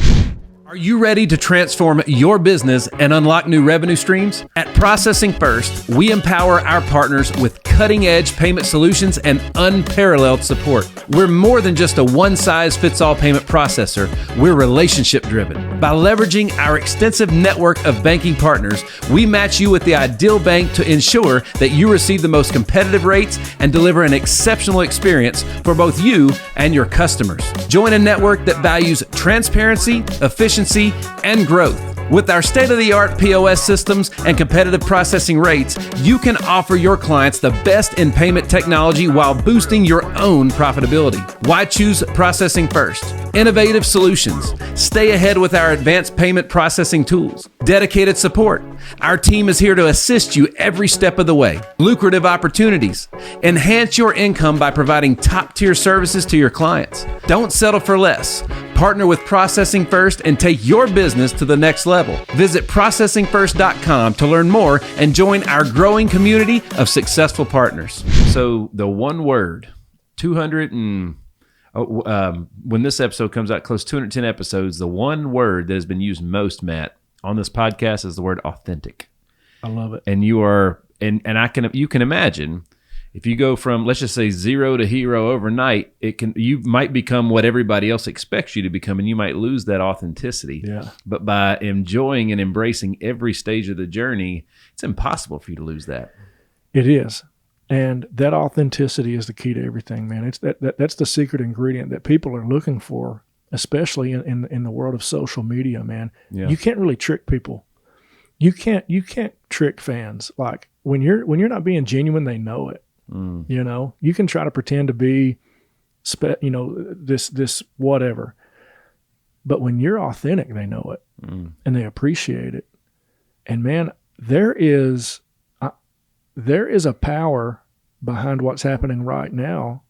[SPEAKER 1] Are you ready to transform your business and unlock new revenue streams? At Processing First, we empower our partners with cutting-edge payment solutions and unparalleled support. We're more than just a one-size-fits-all payment processor. We're relationship-driven. By leveraging our extensive network of banking partners, we match you with the ideal bank to ensure that you receive the most competitive rates and deliver an exceptional experience for both you and your customers. Join a network that values transparency, efficiency, and growth. With our state-of-the-art POS systems and competitive processing rates, you can offer your clients the best in payment technology while boosting your own profitability. Why choose Processing First? Innovative solutions. Stay ahead with our advanced payment processing tools. Dedicated support. Our team is here to assist you every step of the way. Lucrative opportunities. Enhance your income by providing top-tier services to your clients. Don't settle for less. Partner with Processing First and take your business to the next level. Visit processingfirst.com to learn more and join our growing community of successful partners. So the one word, when this episode comes out, close to 210 episodes, the one word that has been used most, Matt, on this podcast is the word authentic.
[SPEAKER 2] I love it.
[SPEAKER 1] And you are, and you can imagine, if you go from, let's just say, zero to hero overnight, you might become what everybody else expects you to become, and you might lose that authenticity.
[SPEAKER 2] Yeah.
[SPEAKER 1] But by enjoying and embracing every stage of the journey, it's impossible for you to lose that.
[SPEAKER 2] It is. And that authenticity is the key to everything, man. It's that's the secret ingredient that people are looking for, especially in the world of social media, man.
[SPEAKER 1] Yeah.
[SPEAKER 2] You can't really trick people. You can't trick fans. Like when you're not being genuine, they know it. You can try to pretend to be, this whatever, but when you're authentic, they know it and they appreciate it. And man, there is a power behind what's happening right now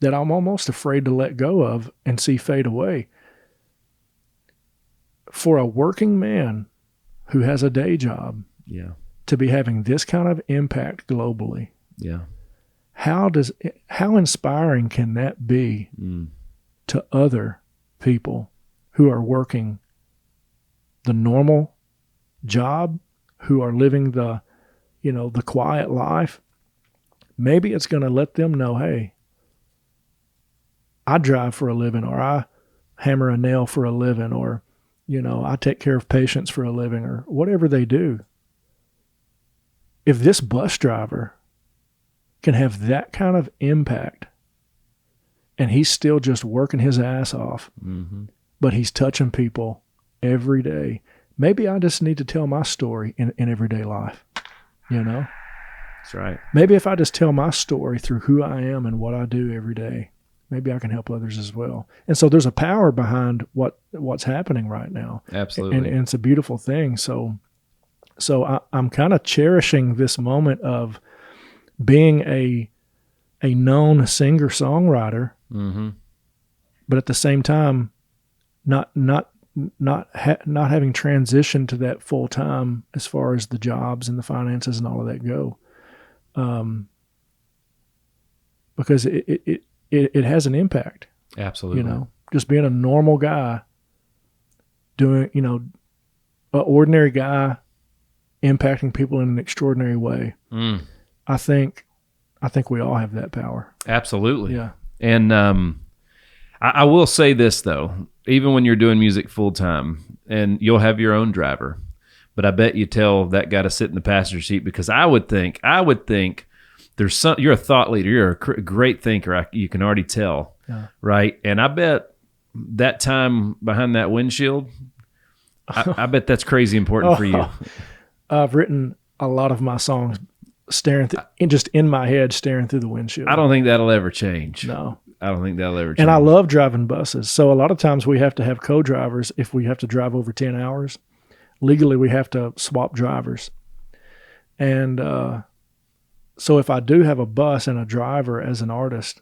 [SPEAKER 2] that I'm almost afraid to let go of and see fade away. For a working man who has a day job, to be having this kind of impact globally.
[SPEAKER 1] Yeah.
[SPEAKER 2] How inspiring can that be to other people who are working the normal job, who are living the quiet life? Maybe it's going to let them know, hey, I drive for a living, or I hammer a nail for a living, or, I take care of patients for a living, or whatever they do. if this bus driver can have that kind of impact and he's still just working his ass off, but he's touching people every day, maybe I just need to tell my story in everyday life, you know?
[SPEAKER 1] That's right.
[SPEAKER 2] Maybe if I just tell my story through who I am and what I do every day, maybe I can help others as well. And so there's a power behind what's happening right now.
[SPEAKER 1] Absolutely.
[SPEAKER 2] And it's a beautiful thing. So I'm kind of cherishing this moment of being a known singer-songwriter, but at the same time, not having transitioned to that full time as far as the jobs and the finances and all of that go, because it has an impact.
[SPEAKER 1] Absolutely.
[SPEAKER 2] You know, just being a normal guy, doing, you know, an ordinary guy, impacting people in an extraordinary way. I think we all have that power.
[SPEAKER 1] Absolutely.
[SPEAKER 2] Yeah.
[SPEAKER 1] And I will say this though, even when you're doing music full time, and you'll have your own driver, but I bet you tell that guy to sit in the passenger seat, because I would think there's some. You're a thought leader. You're a great thinker. You can already tell, right? And I bet that time behind that windshield, I bet that's crazy important for you.
[SPEAKER 2] I've written a lot of my songs just in my head, staring through the windshield.
[SPEAKER 1] I don't think that'll ever change.
[SPEAKER 2] No.
[SPEAKER 1] I don't think that'll ever change.
[SPEAKER 2] And I love driving buses. So a lot of times we have to have co-drivers if we have to drive over 10 hours. Legally, we have to swap drivers. And so if I do have a bus and a driver as an artist,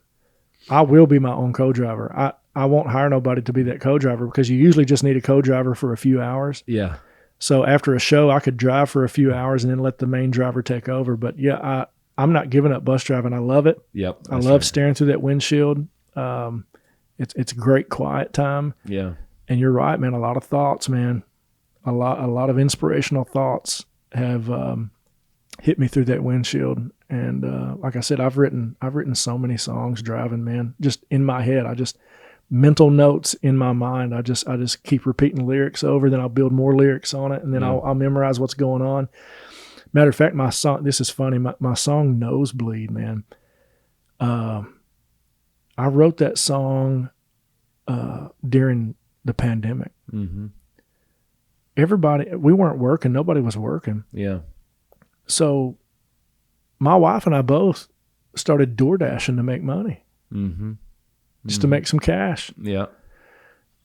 [SPEAKER 2] I will be my own co-driver. I won't hire nobody to be that co-driver, because you usually just need a co-driver for a few hours.
[SPEAKER 1] Yeah.
[SPEAKER 2] So after a show, I could drive for a few hours and then let the main driver take over. But yeah, I'm not giving up bus driving. I love it.
[SPEAKER 1] Yep.
[SPEAKER 2] I love staring through that windshield. It's a great quiet time.
[SPEAKER 1] Yeah.
[SPEAKER 2] And you're right, man. A lot of thoughts, man. A lot of inspirational thoughts have hit me through that windshield. And like I said, I've written so many songs driving, man. Just in my head, mental notes in my mind. I just keep repeating lyrics over, then I'll build more lyrics on it, and then I'll memorize what's going on. Matter of fact, my song, this is funny, my song Nosebleed, man. I wrote that song during the pandemic. We weren't working. Nobody was working.
[SPEAKER 1] Yeah.
[SPEAKER 2] So my wife and I both started door dashing to make money. Just to make some cash.
[SPEAKER 1] Yeah.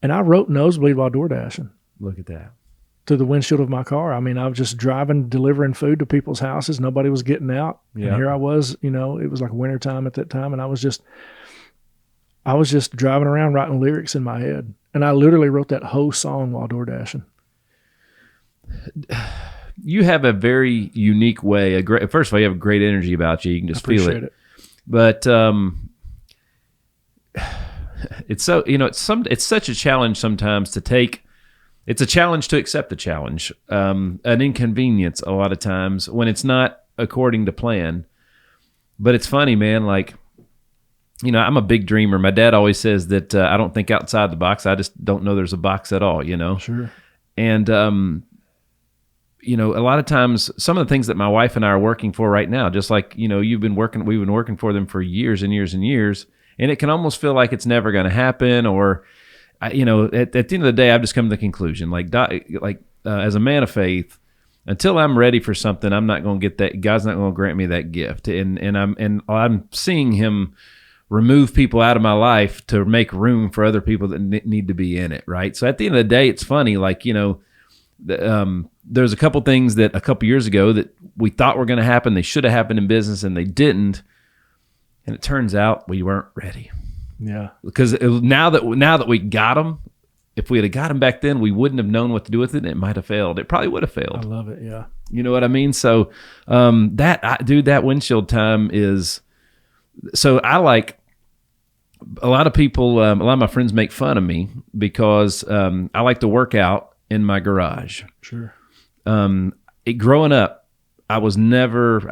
[SPEAKER 2] And I wrote Nosebleed while door dashing.
[SPEAKER 1] Look at that.
[SPEAKER 2] To the windshield of my car. I mean, I was just driving, delivering food to people's houses. Nobody was getting out.
[SPEAKER 1] Yeah.
[SPEAKER 2] And here I was, you know, it was like wintertime at that time. And I was just driving around writing lyrics in my head. And I literally wrote that whole song while door dashing.
[SPEAKER 1] You have a very unique way. First of all, you have a great energy about you. You can just feel it. But it's so, you know, it's such a challenge sometimes to take. It's a challenge to accept the challenge, an inconvenience a lot of times when it's not according to plan. But it's funny, man. Like, you know, I'm a big dreamer. My dad always says that I don't think outside the box. I just don't know there's a box at all, you know?
[SPEAKER 2] Sure.
[SPEAKER 1] And, you know, a lot of times some of the things that my wife and I are working for right now, just like, you know, we've been working for them for years and years and years, and it can almost feel like it's never going to happen. Or, you know, at the end of the day, I've just come to the conclusion, as a man of faith, until I'm ready for something, I'm not going to get that. God's not going to grant me that gift. And I'm seeing Him remove people out of my life to make room for other people that need to be in it. Right. So at the end of the day, it's funny, like, you know, there's a couple things that a couple years ago that we thought were going to happen. They should have happened in business and they didn't. And it turns out we weren't ready.
[SPEAKER 2] Yeah.
[SPEAKER 1] Because now that we got them, if we had got them back then, we wouldn't have known what to do with it. And it might have failed. It probably would have failed.
[SPEAKER 2] I love it. Yeah.
[SPEAKER 1] You know what I mean? So, that windshield time is, so I like, a lot of people, a lot of my friends make fun of me because I like to work out in my garage.
[SPEAKER 2] Sure.
[SPEAKER 1] Growing up, I never,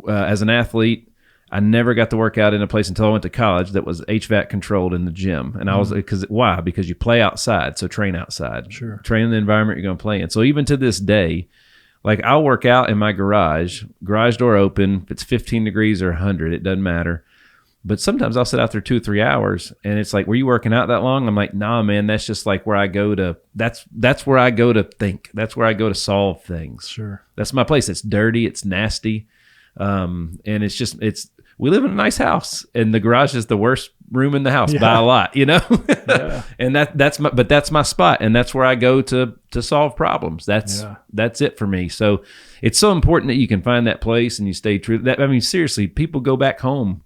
[SPEAKER 1] as an athlete, I never got to work out in a place until I went to college that was HVAC controlled in the gym. And I was, why? Because you play outside. So train outside.
[SPEAKER 2] Sure.
[SPEAKER 1] Train in the environment you're going to play in. So even to this day, like I'll work out in my garage door open. If it's 15 degrees or 100, it doesn't matter. But sometimes I'll sit out there 2 or 3 hours, and it's like, were you working out that long? I'm like, nah, man, that's just like where I go to, that's where I go to think. That's where I go to solve things.
[SPEAKER 2] Sure. That's
[SPEAKER 1] my place. It's dirty. It's nasty. And we live in a nice house, and the garage is the worst room in the house by a lot, you know? Yeah. And that's my spot. And that's where I go to solve problems. That's it for me. So it's so important that you can find that place and you stay true to that. I mean, seriously, people go back home.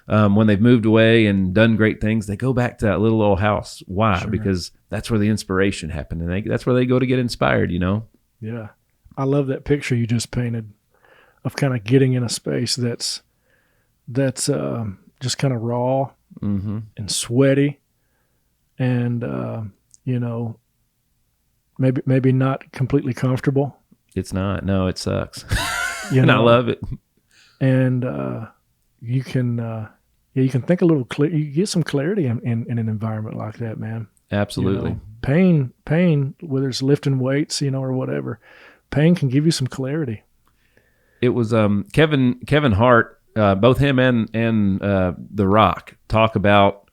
[SPEAKER 1] When they've moved away and done great things, they go back to that little old house. Why? Sure. Because that's where the inspiration happened, and that's where they go to get inspired, you know?
[SPEAKER 2] Yeah. I love that picture you just painted of kind of getting in a space that's just kind of raw and sweaty and, maybe not completely comfortable.
[SPEAKER 1] It's not. No, it sucks. And I love it.
[SPEAKER 2] And, you can think a little clear. You get some clarity in an environment like that, man.
[SPEAKER 1] Absolutely.
[SPEAKER 2] Pain, whether it's lifting weights, or whatever, pain can give you some clarity.
[SPEAKER 1] It was Kevin Hart, both him and The Rock talk about,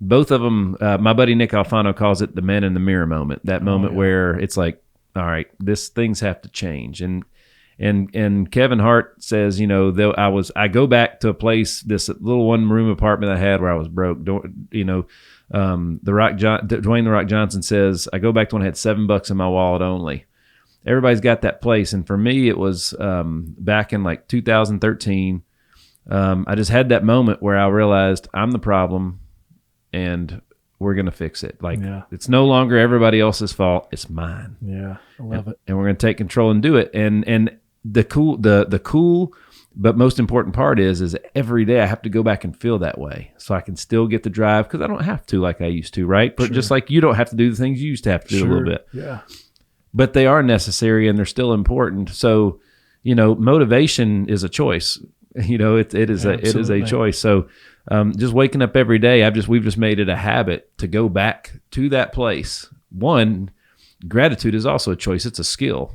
[SPEAKER 1] both of them. My buddy Nick Alfano calls it the man in the mirror moment. That moment where it's like, all right, things have to change. And Kevin Hart says, I go back to a place, this little 1-room apartment I had where I was broke. Dwayne The Rock Johnson says, I go back to when I had $7 in my wallet only. Everybody's got that place. And for me, it was back in like 2013. I just had that moment where I realized I'm the problem and we're going to fix it. It's no longer everybody else's fault. It's mine.
[SPEAKER 2] Yeah. I love it.
[SPEAKER 1] And we're going to take control and do it. And the cool, but most important part is every day I have to go back and feel that way so I can still get the drive, because I don't have to like I used to, right? But just like you don't have to do the things you used to have to do a little bit.
[SPEAKER 2] Yeah.
[SPEAKER 1] But they are necessary and they're still important. So, motivation is a choice. It is a choice. So, just waking up every day, we've just made it a habit to go back to that place. One, gratitude is also a choice. It's a skill.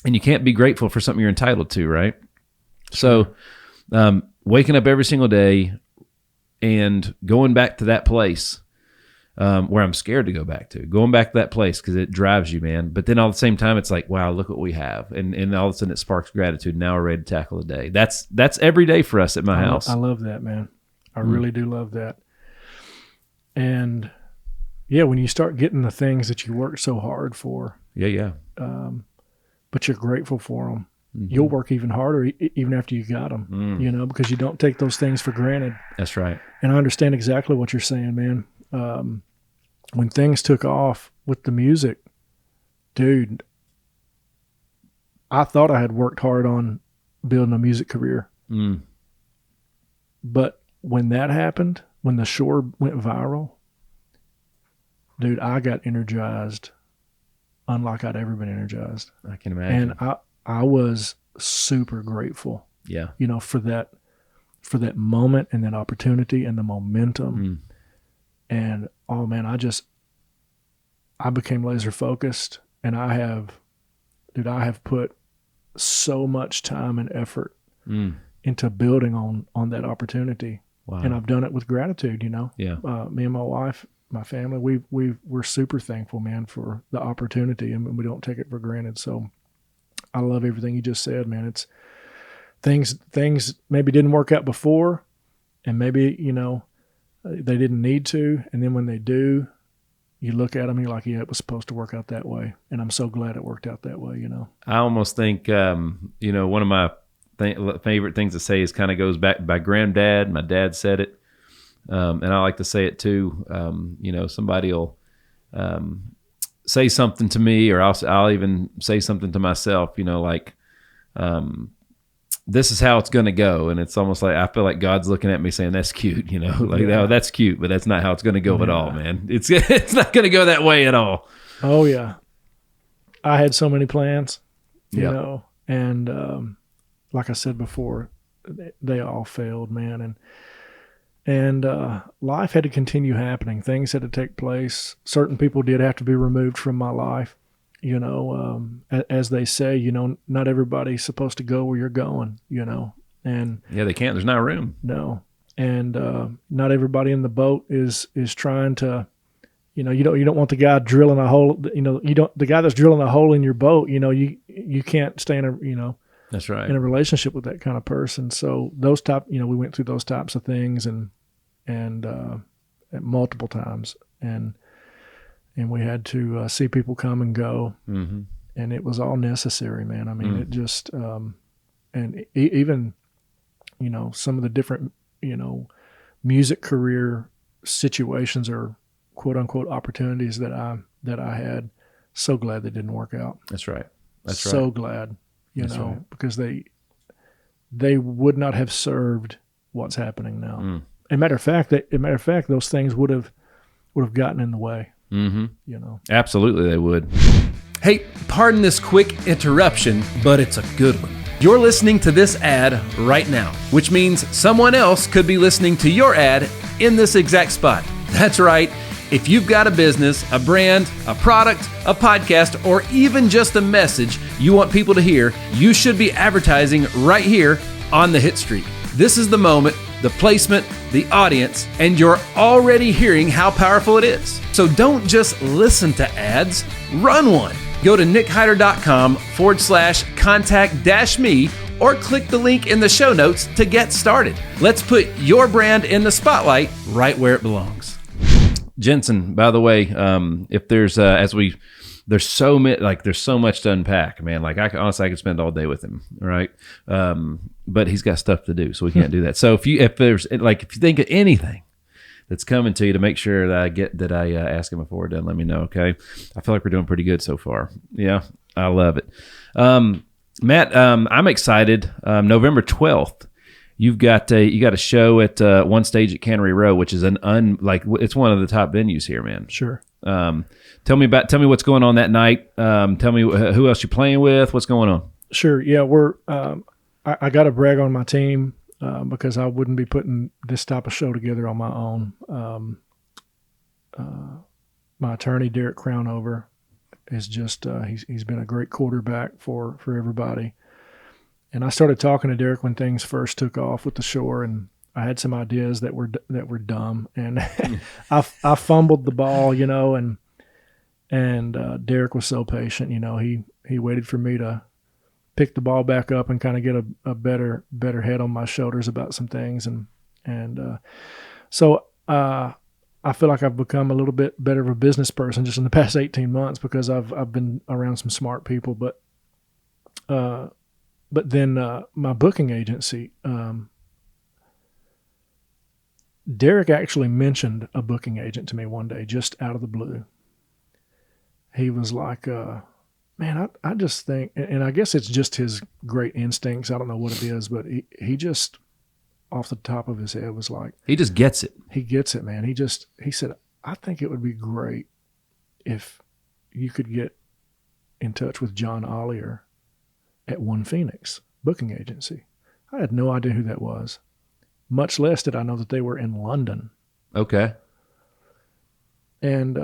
[SPEAKER 1] And you can't be grateful for something you're entitled to, right? Sure. So waking up every single day and going back to that place where I'm scared to go back to, going back to that place because it drives you, man. But then all at the same time, it's like, wow, look what we have. And all of a sudden it sparks gratitude. Now we're ready to tackle the day. That's every day for us at my house.
[SPEAKER 2] I love that, man. I really do love that. And yeah, when you start getting the things that you worked so hard for.
[SPEAKER 1] Yeah.
[SPEAKER 2] But you're grateful for them. You'll work even harder even after you got them, because you don't take those things for granted.
[SPEAKER 1] That's right.
[SPEAKER 2] And I understand exactly what you're saying, man. When things took off with the music, dude, I thought I had worked hard on building a music career. But when that happened, when The Shore went viral, dude, I got energized unlike I'd ever been energized.
[SPEAKER 1] I can imagine.
[SPEAKER 2] And I was super grateful.
[SPEAKER 1] Yeah.
[SPEAKER 2] For that moment and that opportunity and the momentum. And oh man, I became laser focused, and I have put so much time and effort into building on that opportunity. Wow. And I've done it with gratitude,
[SPEAKER 1] Yeah.
[SPEAKER 2] Me and my wife, my family, we're super thankful, man, for the opportunity, and we don't take it for granted. So I love everything you just said, man. It's things maybe didn't work out before, and maybe, they didn't need to. And then when they do, you look at them and you're like, yeah, it was supposed to work out that way. And I'm so glad it worked out that way,
[SPEAKER 1] I almost think, one of my favorite things to say is kind of goes back by granddad. My dad said it. And I like to say it too. Somebody will say something to me, or I'll even say something to myself, this is how it's going to go. And it's almost like, I feel like God's looking at me saying, that's cute, oh, that's cute, but that's not how it's going to go at all, man. It's not going to go that way at all.
[SPEAKER 2] Oh yeah. I had so many plans, and like I said before, they all failed, man. And life had to continue happening. Things had to take place. Certain people did have to be removed from my life. As they say, not everybody's supposed to go where you're going, and
[SPEAKER 1] Yeah, they can't. There's not room.
[SPEAKER 2] no, and not everybody in the boat is trying to, you don't want the guy drilling a hole, the guy that's drilling a hole in your boat, you can't stay in a,
[SPEAKER 1] That's right.
[SPEAKER 2] in a relationship with that kind of person. So those we went through those types of things and multiple times, and we had to see people come and go,
[SPEAKER 1] Mm-hmm.
[SPEAKER 2] and it was all necessary, man. I mean, it just, and even, some of the different, music career situations or quote unquote opportunities that I had. So glad they didn't work out.
[SPEAKER 1] That's right. That's
[SPEAKER 2] so
[SPEAKER 1] right.
[SPEAKER 2] glad,
[SPEAKER 1] That's right.
[SPEAKER 2] because they would not have served what's happening now.
[SPEAKER 1] Mm.
[SPEAKER 2] As a matter of fact, those things would have gotten in the way.
[SPEAKER 1] Mm-hmm. Absolutely, they would. Hey, pardon this quick interruption, but it's a good one. You're listening to this ad right now, which means someone else could be listening to your ad in this exact spot. That's right. If you've got a business, a brand, a product, a podcast, or even just a message you want people to hear, you should be advertising right here on the Hitstreak. This is the moment, the placement, the audience, and you're already hearing how powerful it is. So don't just listen to ads, run one. Go to nickhyder.com/contact-me or click the link in the show notes to get started. Let's put your brand in the spotlight right where it belongs. Jensen, by the way, if there's there's so much to unpack, man. Like I could spend all day with him, right? But he's got stuff to do, so we can't do that. So if you think of anything that's coming to you, to make sure that I ask him before we're done, let me know, okay? I feel like we're doing pretty good so far. Yeah, I love it. Matt, I'm excited. November 12th. You got a show at One Stage at Cannery Row, which is it's one of the top venues here, man.
[SPEAKER 2] Sure.
[SPEAKER 1] Tell me what's going on that night. Tell me who else you're playing with. What's going on?
[SPEAKER 2] Sure. Yeah, I got to brag on my team because I wouldn't be putting this type of show together on my own. My attorney, Derek Crownover, is just he's been a great quarterback for everybody. And I started talking to Derek when things first took off with the Shore, and I had some ideas that were dumb, and I fumbled the ball, and Derek was so patient, he waited for me to pick the ball back up and kind of get a better head on my shoulders about some things, so I feel like I've become a little bit better of a business person just in the past 18 months because I've been around some smart people, but then my booking agency, Derek actually mentioned a booking agent to me one day, just out of the blue. He was like, man, I just think, and I guess it's just his great instincts. I don't know what it is, but he just, off the top of his head, was like,
[SPEAKER 1] he just gets it.
[SPEAKER 2] He gets it, man. He said, I think it would be great if you could get in touch with John Ollier at One Phoenix booking agency. I had no idea who that was. Much less did I know that they were in London.
[SPEAKER 1] Okay.
[SPEAKER 2] And,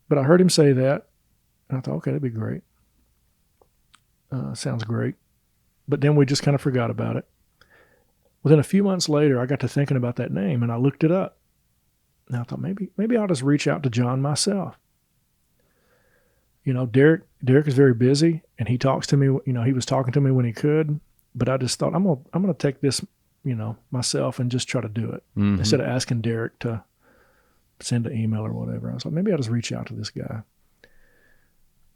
[SPEAKER 2] but I heard him say that, and I thought, okay, that'd be great. Sounds great. But then we just kind of forgot about it. Within a few months later, I got to thinking about that name, and I looked it up. And I thought, maybe I'll just reach out to John myself. Derek is very busy, and he talks to me. He was talking to me when he could, but I just thought I'm gonna take this, myself and just try to do it instead of asking Derek to send an email or whatever. I was like, maybe I'll just reach out to this guy.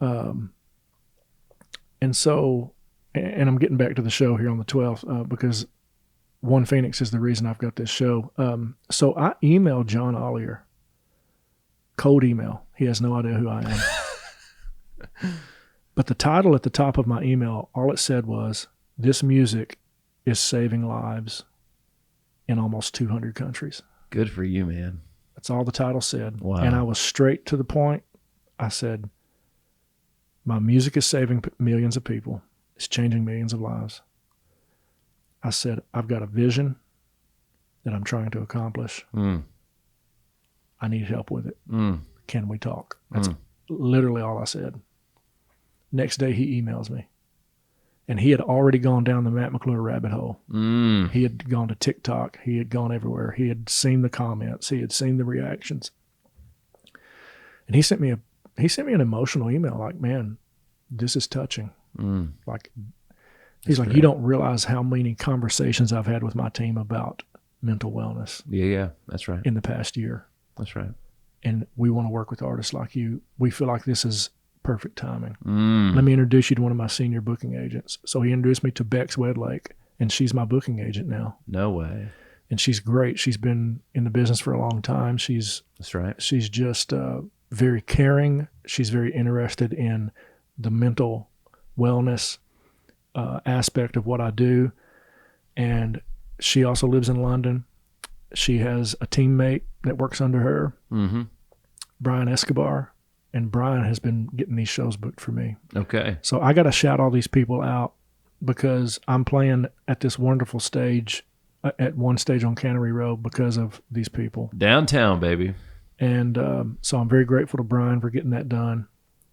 [SPEAKER 2] And I'm getting back to the show here on the 12th because One Phoenix is the reason I've got this show. So I emailed John Ollier, cold email. He has no idea who I am. But the title at the top of my email, all it said was, "This music is saving lives in almost 200 countries."
[SPEAKER 1] Good for you, man.
[SPEAKER 2] That's all the title said.
[SPEAKER 1] Wow.
[SPEAKER 2] And I was straight to the point. I said, my music is saving millions of people. It's changing millions of lives. I said, I've got a vision that I'm trying to accomplish. I need help with it. Can we talk? That's literally all I said. Next day he emails me. And he had already gone down the Matt McClure rabbit hole. He had gone to TikTok. He had gone everywhere. He had seen the comments. He had seen the reactions. And he sent me an emotional email like, man, this is touching. Like, he's like, you don't realize how many conversations I've had with my team about mental wellness.
[SPEAKER 3] Yeah, that's right.
[SPEAKER 2] In the past year.
[SPEAKER 3] That's right.
[SPEAKER 2] And we want to work with artists like you. We feel like this is perfect timing. Let me introduce you to one of my senior booking agents. So he introduced me to Bex Wedlake, and she's my booking agent now.
[SPEAKER 3] No way.
[SPEAKER 2] And she's great. She's been in the business for a long time.
[SPEAKER 3] That's right.
[SPEAKER 2] She's just very caring. She's very interested in the mental wellness aspect of what I do. And she also lives in London. She has a teammate that works under her, Brian Escobar. And Brian has been getting these shows booked for me.
[SPEAKER 3] Okay.
[SPEAKER 2] So I got to shout all these people out because I'm playing at this wonderful stage, at one stage on Cannery Road because of these people.
[SPEAKER 3] Downtown, baby.
[SPEAKER 2] And so I'm very grateful to Brian for getting that done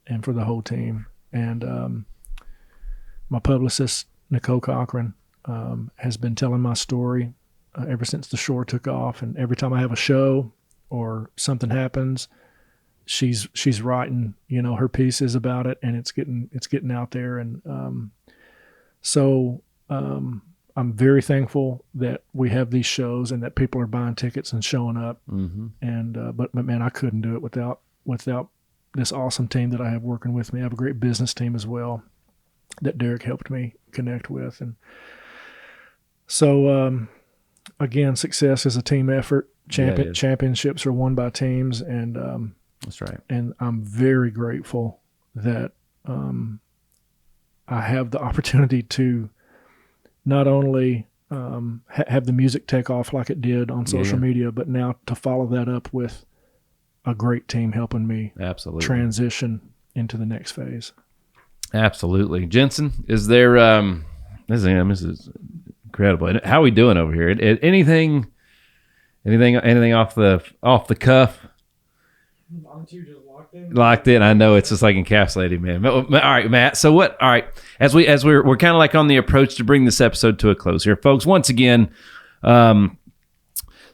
[SPEAKER 2] and for the whole team. And my publicist, Nicole Cochran, has been telling my story ever since the shore took off. And every time I have a show or something happens, she's writing, her pieces about it, and it's getting out there. And so I'm very thankful that we have these shows and that people are buying tickets and showing up. And but man, I couldn't do it without this awesome team that I have working with me. I have a great business team as well that Derek helped me connect with. And so again, success is a team effort. Championships are won by teams, and
[SPEAKER 3] that's right.
[SPEAKER 2] And I'm very grateful that I have the opportunity to not only have the music take off like it did on social media, but now to follow that up with a great team helping me transition into the next phase. Absolutely.
[SPEAKER 3] Jensen, is there, this is incredible. How are we doing over here? Anything off the cuff? Locked in. I know, it's just like encapsulating, man. All right, Matt. So what? All right, as we're kind of like on the approach to bring this episode to a close here, folks. Once again,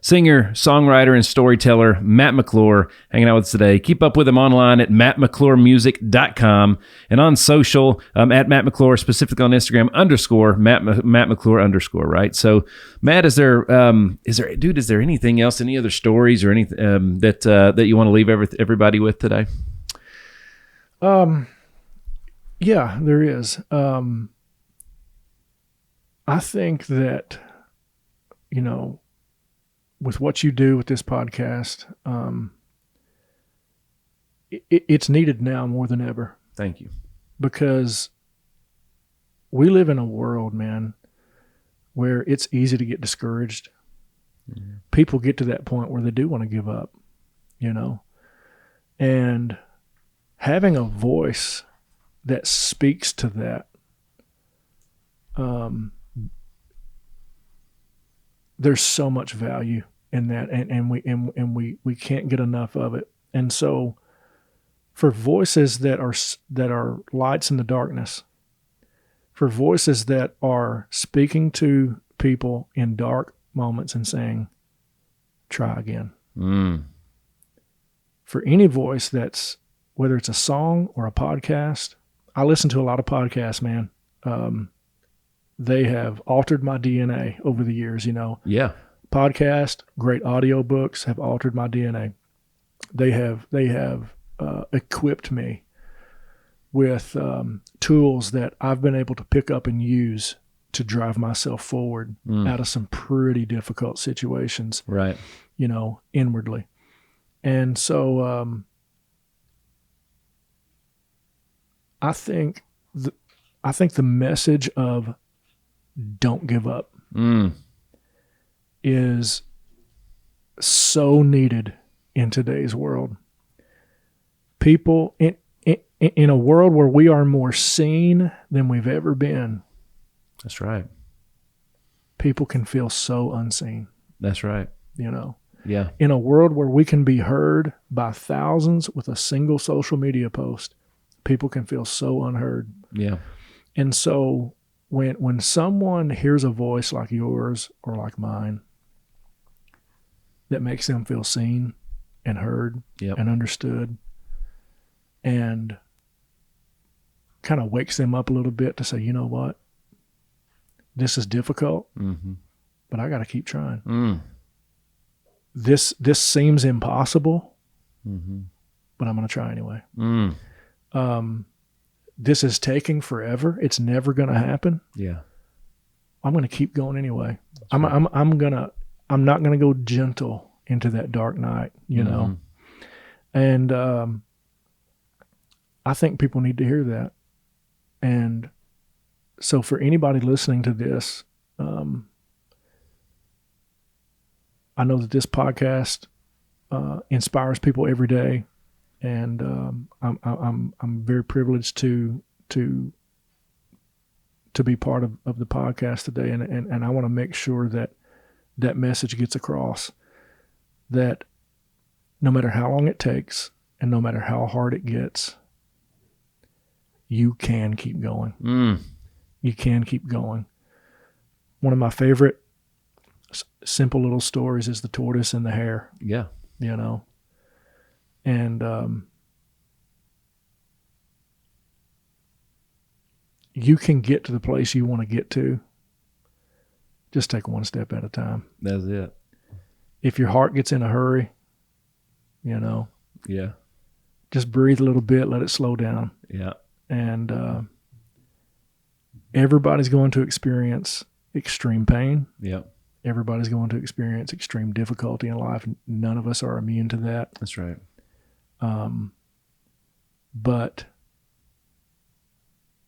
[SPEAKER 3] singer, songwriter, and storyteller Matt McClure hanging out with us today. Keep up with him online at mattmccluremusic.com and on social at Matt McClure, specifically on Instagram _Matt McClure _ right? So, Matt, is there anything else, any other stories or anything that you want to leave everybody with today?
[SPEAKER 2] Yeah, there is. I think that, with what you do with this podcast, it's needed now more than ever.
[SPEAKER 3] Thank you.
[SPEAKER 2] Because we live in a world, man, where it's easy to get discouraged. People get to that point where they do want to give up, and having a voice that speaks to that, there's so much value in that, and we can't get enough of it. And so, for voices that are lights in the darkness, for voices that are speaking to people in dark moments and saying, "Try again." For any voice that's, whether it's a song or a podcast, I listen to a lot of podcasts, man. They have altered my DNA over the years,
[SPEAKER 3] Yeah.
[SPEAKER 2] Podcast, great audiobooks have altered my DNA. They have equipped me with tools that I've been able to pick up and use to drive myself forward out of some pretty difficult situations,
[SPEAKER 3] right?
[SPEAKER 2] Inwardly. And so I think the message of don't give up is so needed in today's world. People in a world where we are more seen than we've ever been.
[SPEAKER 3] That's right.
[SPEAKER 2] People can feel so unseen.
[SPEAKER 3] That's right.
[SPEAKER 2] Yeah. In a world where we can be heard by thousands with a single social media post, people can feel so unheard.
[SPEAKER 1] Yeah.
[SPEAKER 2] And so when someone hears a voice like yours or like mine that makes them feel seen and heard and understood, and kind of wakes them up a little bit to say, you know what, this is difficult, but I got to keep trying. This seems impossible, but I'm going to try anyway. This is taking forever. It's never going to happen.
[SPEAKER 1] Yeah.
[SPEAKER 2] I'm going to keep going anyway. I'm not going to go gentle into that dark night, you know? And, I think people need to hear that. And so for anybody listening to this, I know that this podcast, inspires people every day. And, I'm very privileged to be part of the podcast today. And I want to make sure that that message gets across, that no matter how long it takes and no matter how hard it gets, you can keep going. You can keep going. One of my favorite simple little stories is the tortoise and the hare.
[SPEAKER 1] Yeah.
[SPEAKER 2] You know? And you can get to the place you want to get to. Just take one step at a time.
[SPEAKER 1] That's it.
[SPEAKER 2] If your heart gets in a hurry, you know,
[SPEAKER 1] Yeah.
[SPEAKER 2] just breathe a little bit, let it slow down.
[SPEAKER 1] Yeah.
[SPEAKER 2] And everybody's going to experience extreme pain.
[SPEAKER 1] Yeah.
[SPEAKER 2] Everybody's going to experience extreme difficulty in life. None of us are immune to that.
[SPEAKER 1] That's right.
[SPEAKER 2] But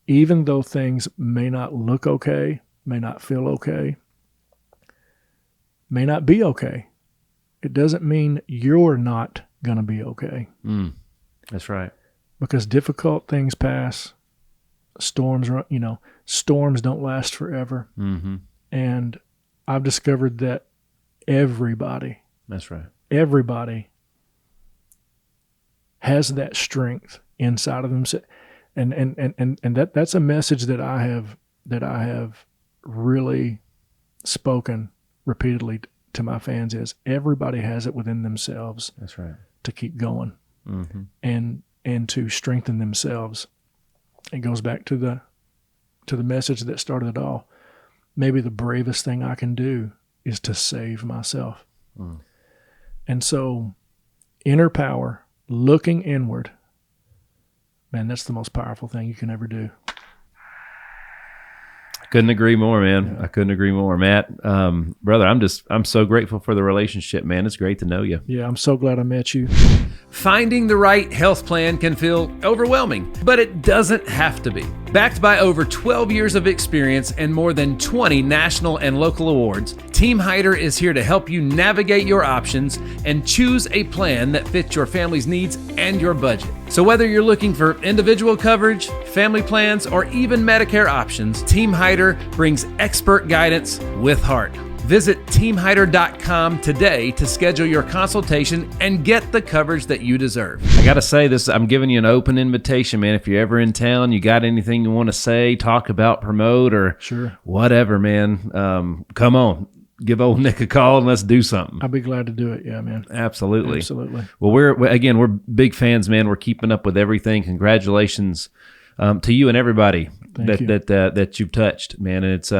[SPEAKER 2] even though things may not look okay, may not feel okay, may not be okay, it doesn't mean you're not going to be okay.
[SPEAKER 1] That's right.
[SPEAKER 2] Because difficult things pass. Storms don't last forever. And I've discovered that everybody,
[SPEAKER 1] That's right.
[SPEAKER 2] everybody has that strength inside of themselves. And that's a message that I have really spoken repeatedly to my fans, is everybody has it within themselves.
[SPEAKER 1] That's right.
[SPEAKER 2] To keep going and to strengthen themselves. It goes back to the message that started it all. Maybe the bravest thing I can do is to save myself. And so inner power, looking inward, man, that's the most powerful thing you can ever do.
[SPEAKER 1] Couldn't agree more, man. Yeah. I couldn't agree more, Matt. Brother, I'm so grateful for the relationship, man. It's great to know you.
[SPEAKER 2] Yeah, I'm so glad I met you.
[SPEAKER 1] Finding the right health plan can feel overwhelming, but it doesn't have to be. Backed by over 12 years of experience and more than 20 national and local awards, Team Hyder is here to help you navigate your options and choose a plan that fits your family's needs and your budget. So whether you're looking for individual coverage, family plans, or even Medicare options, Team Hyder brings expert guidance with heart. Visit teamhyder.com today to schedule your consultation and get the coverage that you deserve. I got to say this, I'm giving you an open invitation, man. If you're ever in town, you got anything you want to say, talk about, promote, or whatever, man, come on. Give old Nick a call and let's do something.
[SPEAKER 2] I'll be glad to do it. Yeah, man.
[SPEAKER 1] Absolutely.
[SPEAKER 2] Absolutely.
[SPEAKER 1] Well, we're big fans, man. We're keeping up with everything. Congratulations to you and everybody that you've touched, man. And it's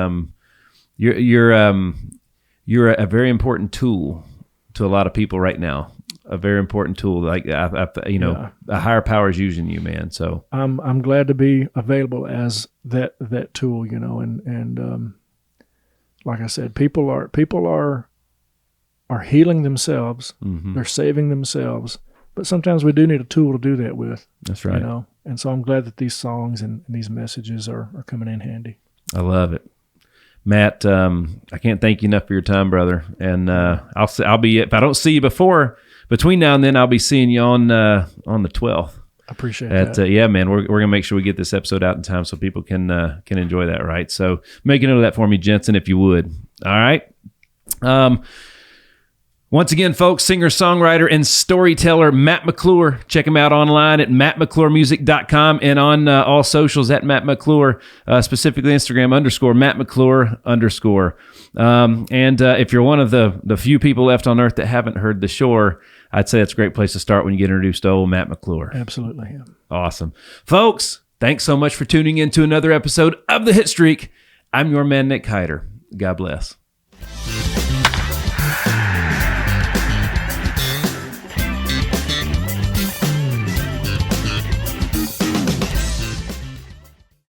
[SPEAKER 1] you're a very important tool to a lot of people right now. A very important tool, like a higher power is using you, man. So
[SPEAKER 2] I'm glad to be available as that tool, you know, and like I said, people are healing themselves. They're saving themselves, but sometimes we do need a tool to do that with.
[SPEAKER 1] That's right.
[SPEAKER 2] You know, and so I'm glad that these songs and these messages are coming in handy.
[SPEAKER 1] I love it. Matt, I can't thank you enough for your time, brother. And I'll be, if I don't see you between now and then, I'll be seeing you on the 12th.
[SPEAKER 2] I appreciate that.
[SPEAKER 1] Yeah, man, we're gonna make sure we get this episode out in time so people can enjoy that, right? So make a note of that for me, Jensen, if you would. All right. Once again, folks, singer-songwriter and storyteller Matt McClure. Check him out online at mattmccluremusic.com and on all socials at Matt McClure, specifically Instagram _Matt McClure _. And if you're one of the few people left on earth that haven't heard The Shore, I'd say it's a great place to start when you get introduced to old Matt McClure.
[SPEAKER 2] Absolutely. Yeah.
[SPEAKER 1] Awesome. Folks, thanks so much for tuning in to another episode of The Hitstreak. I'm your man, Nick Hyder. God bless.